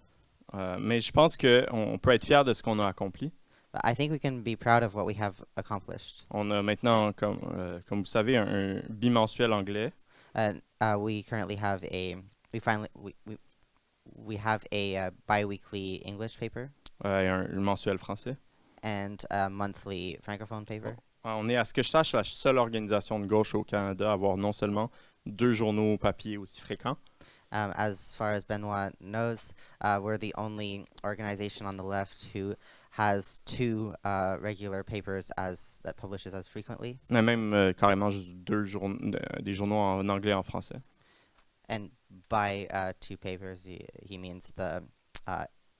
Mais je pense qu'on peut être fier de ce qu'on a accompli. But I think we can be proud of what we have accomplished. On a maintenant, comme vous savez, un bimensuel anglais. We currently have we have a bi-weekly English paper Et un mensuel français. and a monthly francophone paper. On est, à ce que je sache, la seule organisation de gauche au Canada à avoir non seulement 2 journaux papier aussi fréquents, As far as Benoît knows, we're the only organization on the left who has 2 regular papers that publishes as frequently. mais même carrément juste des journaux en anglais et en français. And by 2 papers, he means the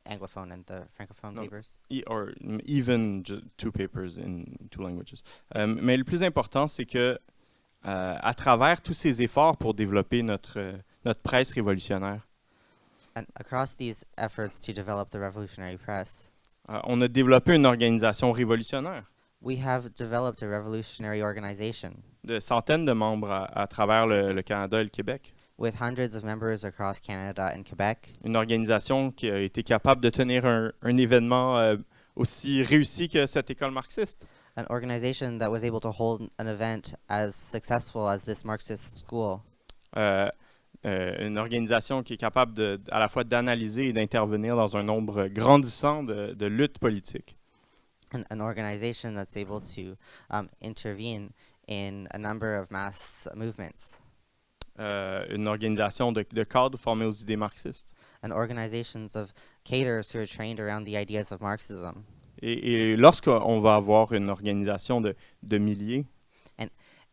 Anglophone and the Francophone No. papers. Or even 2 papers in 2 languages. Mais le plus important, c'est que à travers tous ces efforts pour développer notre presse révolutionnaire, And across these efforts to develop the revolutionary press, on a développé une organisation révolutionnaire we have developed a revolutionary organization de centaines de membres à travers le Canada et le Québec. with hundreds of members across Canada and Quebec. Une organisation qui a été capable de tenir un événement aussi réussi que cette école marxiste. An organization that was able to hold an event as successful as this Marxist school. Une organisation qui est capable à la fois d'analyser et d'intervenir dans un nombre grandissant de luttes politiques. An organization that's able to intervene in a number of mass movements. Une organisation de cadres formés aux idées marxistes. And organizations of cadres who are trained around the ideas of Marxism. Et lorsqu'on va avoir une organisation de milliers,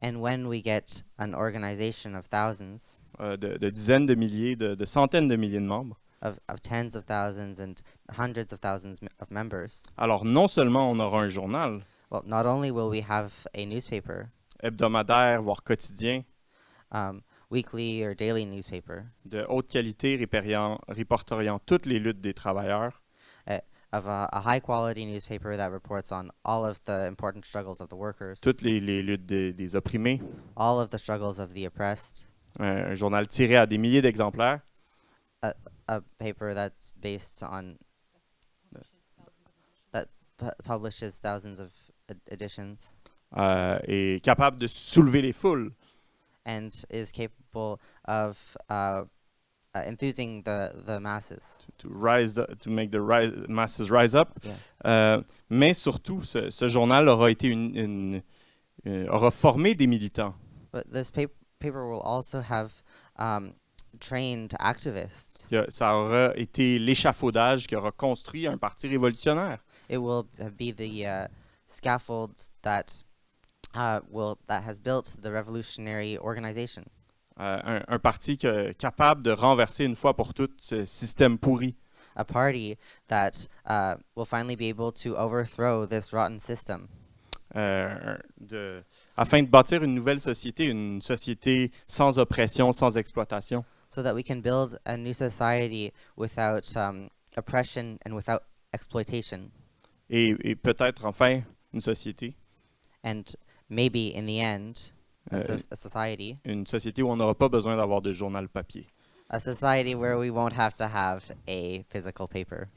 And when we get an organization of thousands, de dizaines de milliers, de centaines de milliers de membres, of tens of thousands and hundreds of thousands of members, alors non seulement on aura un journal well, not only will we have a newspaper, hebdomadaire, voire quotidien, weekly or daily newspaper, de haute qualité répertoriant toutes les luttes des travailleurs, of a high quality newspaper that reports on all of the important struggles of the workers, toutes les luttes des opprimés, all of the struggles of the oppressed, un journal tiré à des milliers d'exemplaires, a paper that's based on that publishes thousands of editions, est capable de soulever les foules, and is capable of enthusing the masses. to make the masses rise up. Yeah. Mais surtout, ce journal aura été aura formé des militants. But this paper will also have trained activists. Ça aura été l'échafaudage qui aura construit un parti révolutionnaire. It will be the scaffold that has built the revolutionary organization. Un parti capable de renverser une fois pour toutes ce système pourri. A party that will finally be able to overthrow this rotten system. Afin de bâtir une nouvelle société, une société sans oppression, sans exploitation. So that we can build a new society without oppression and without exploitation. Et peut-être enfin une société. And maybe in the end, a society. Une société où on n'aura pas besoin d'avoir de journal papier. A society where we won't have to have a physical paper.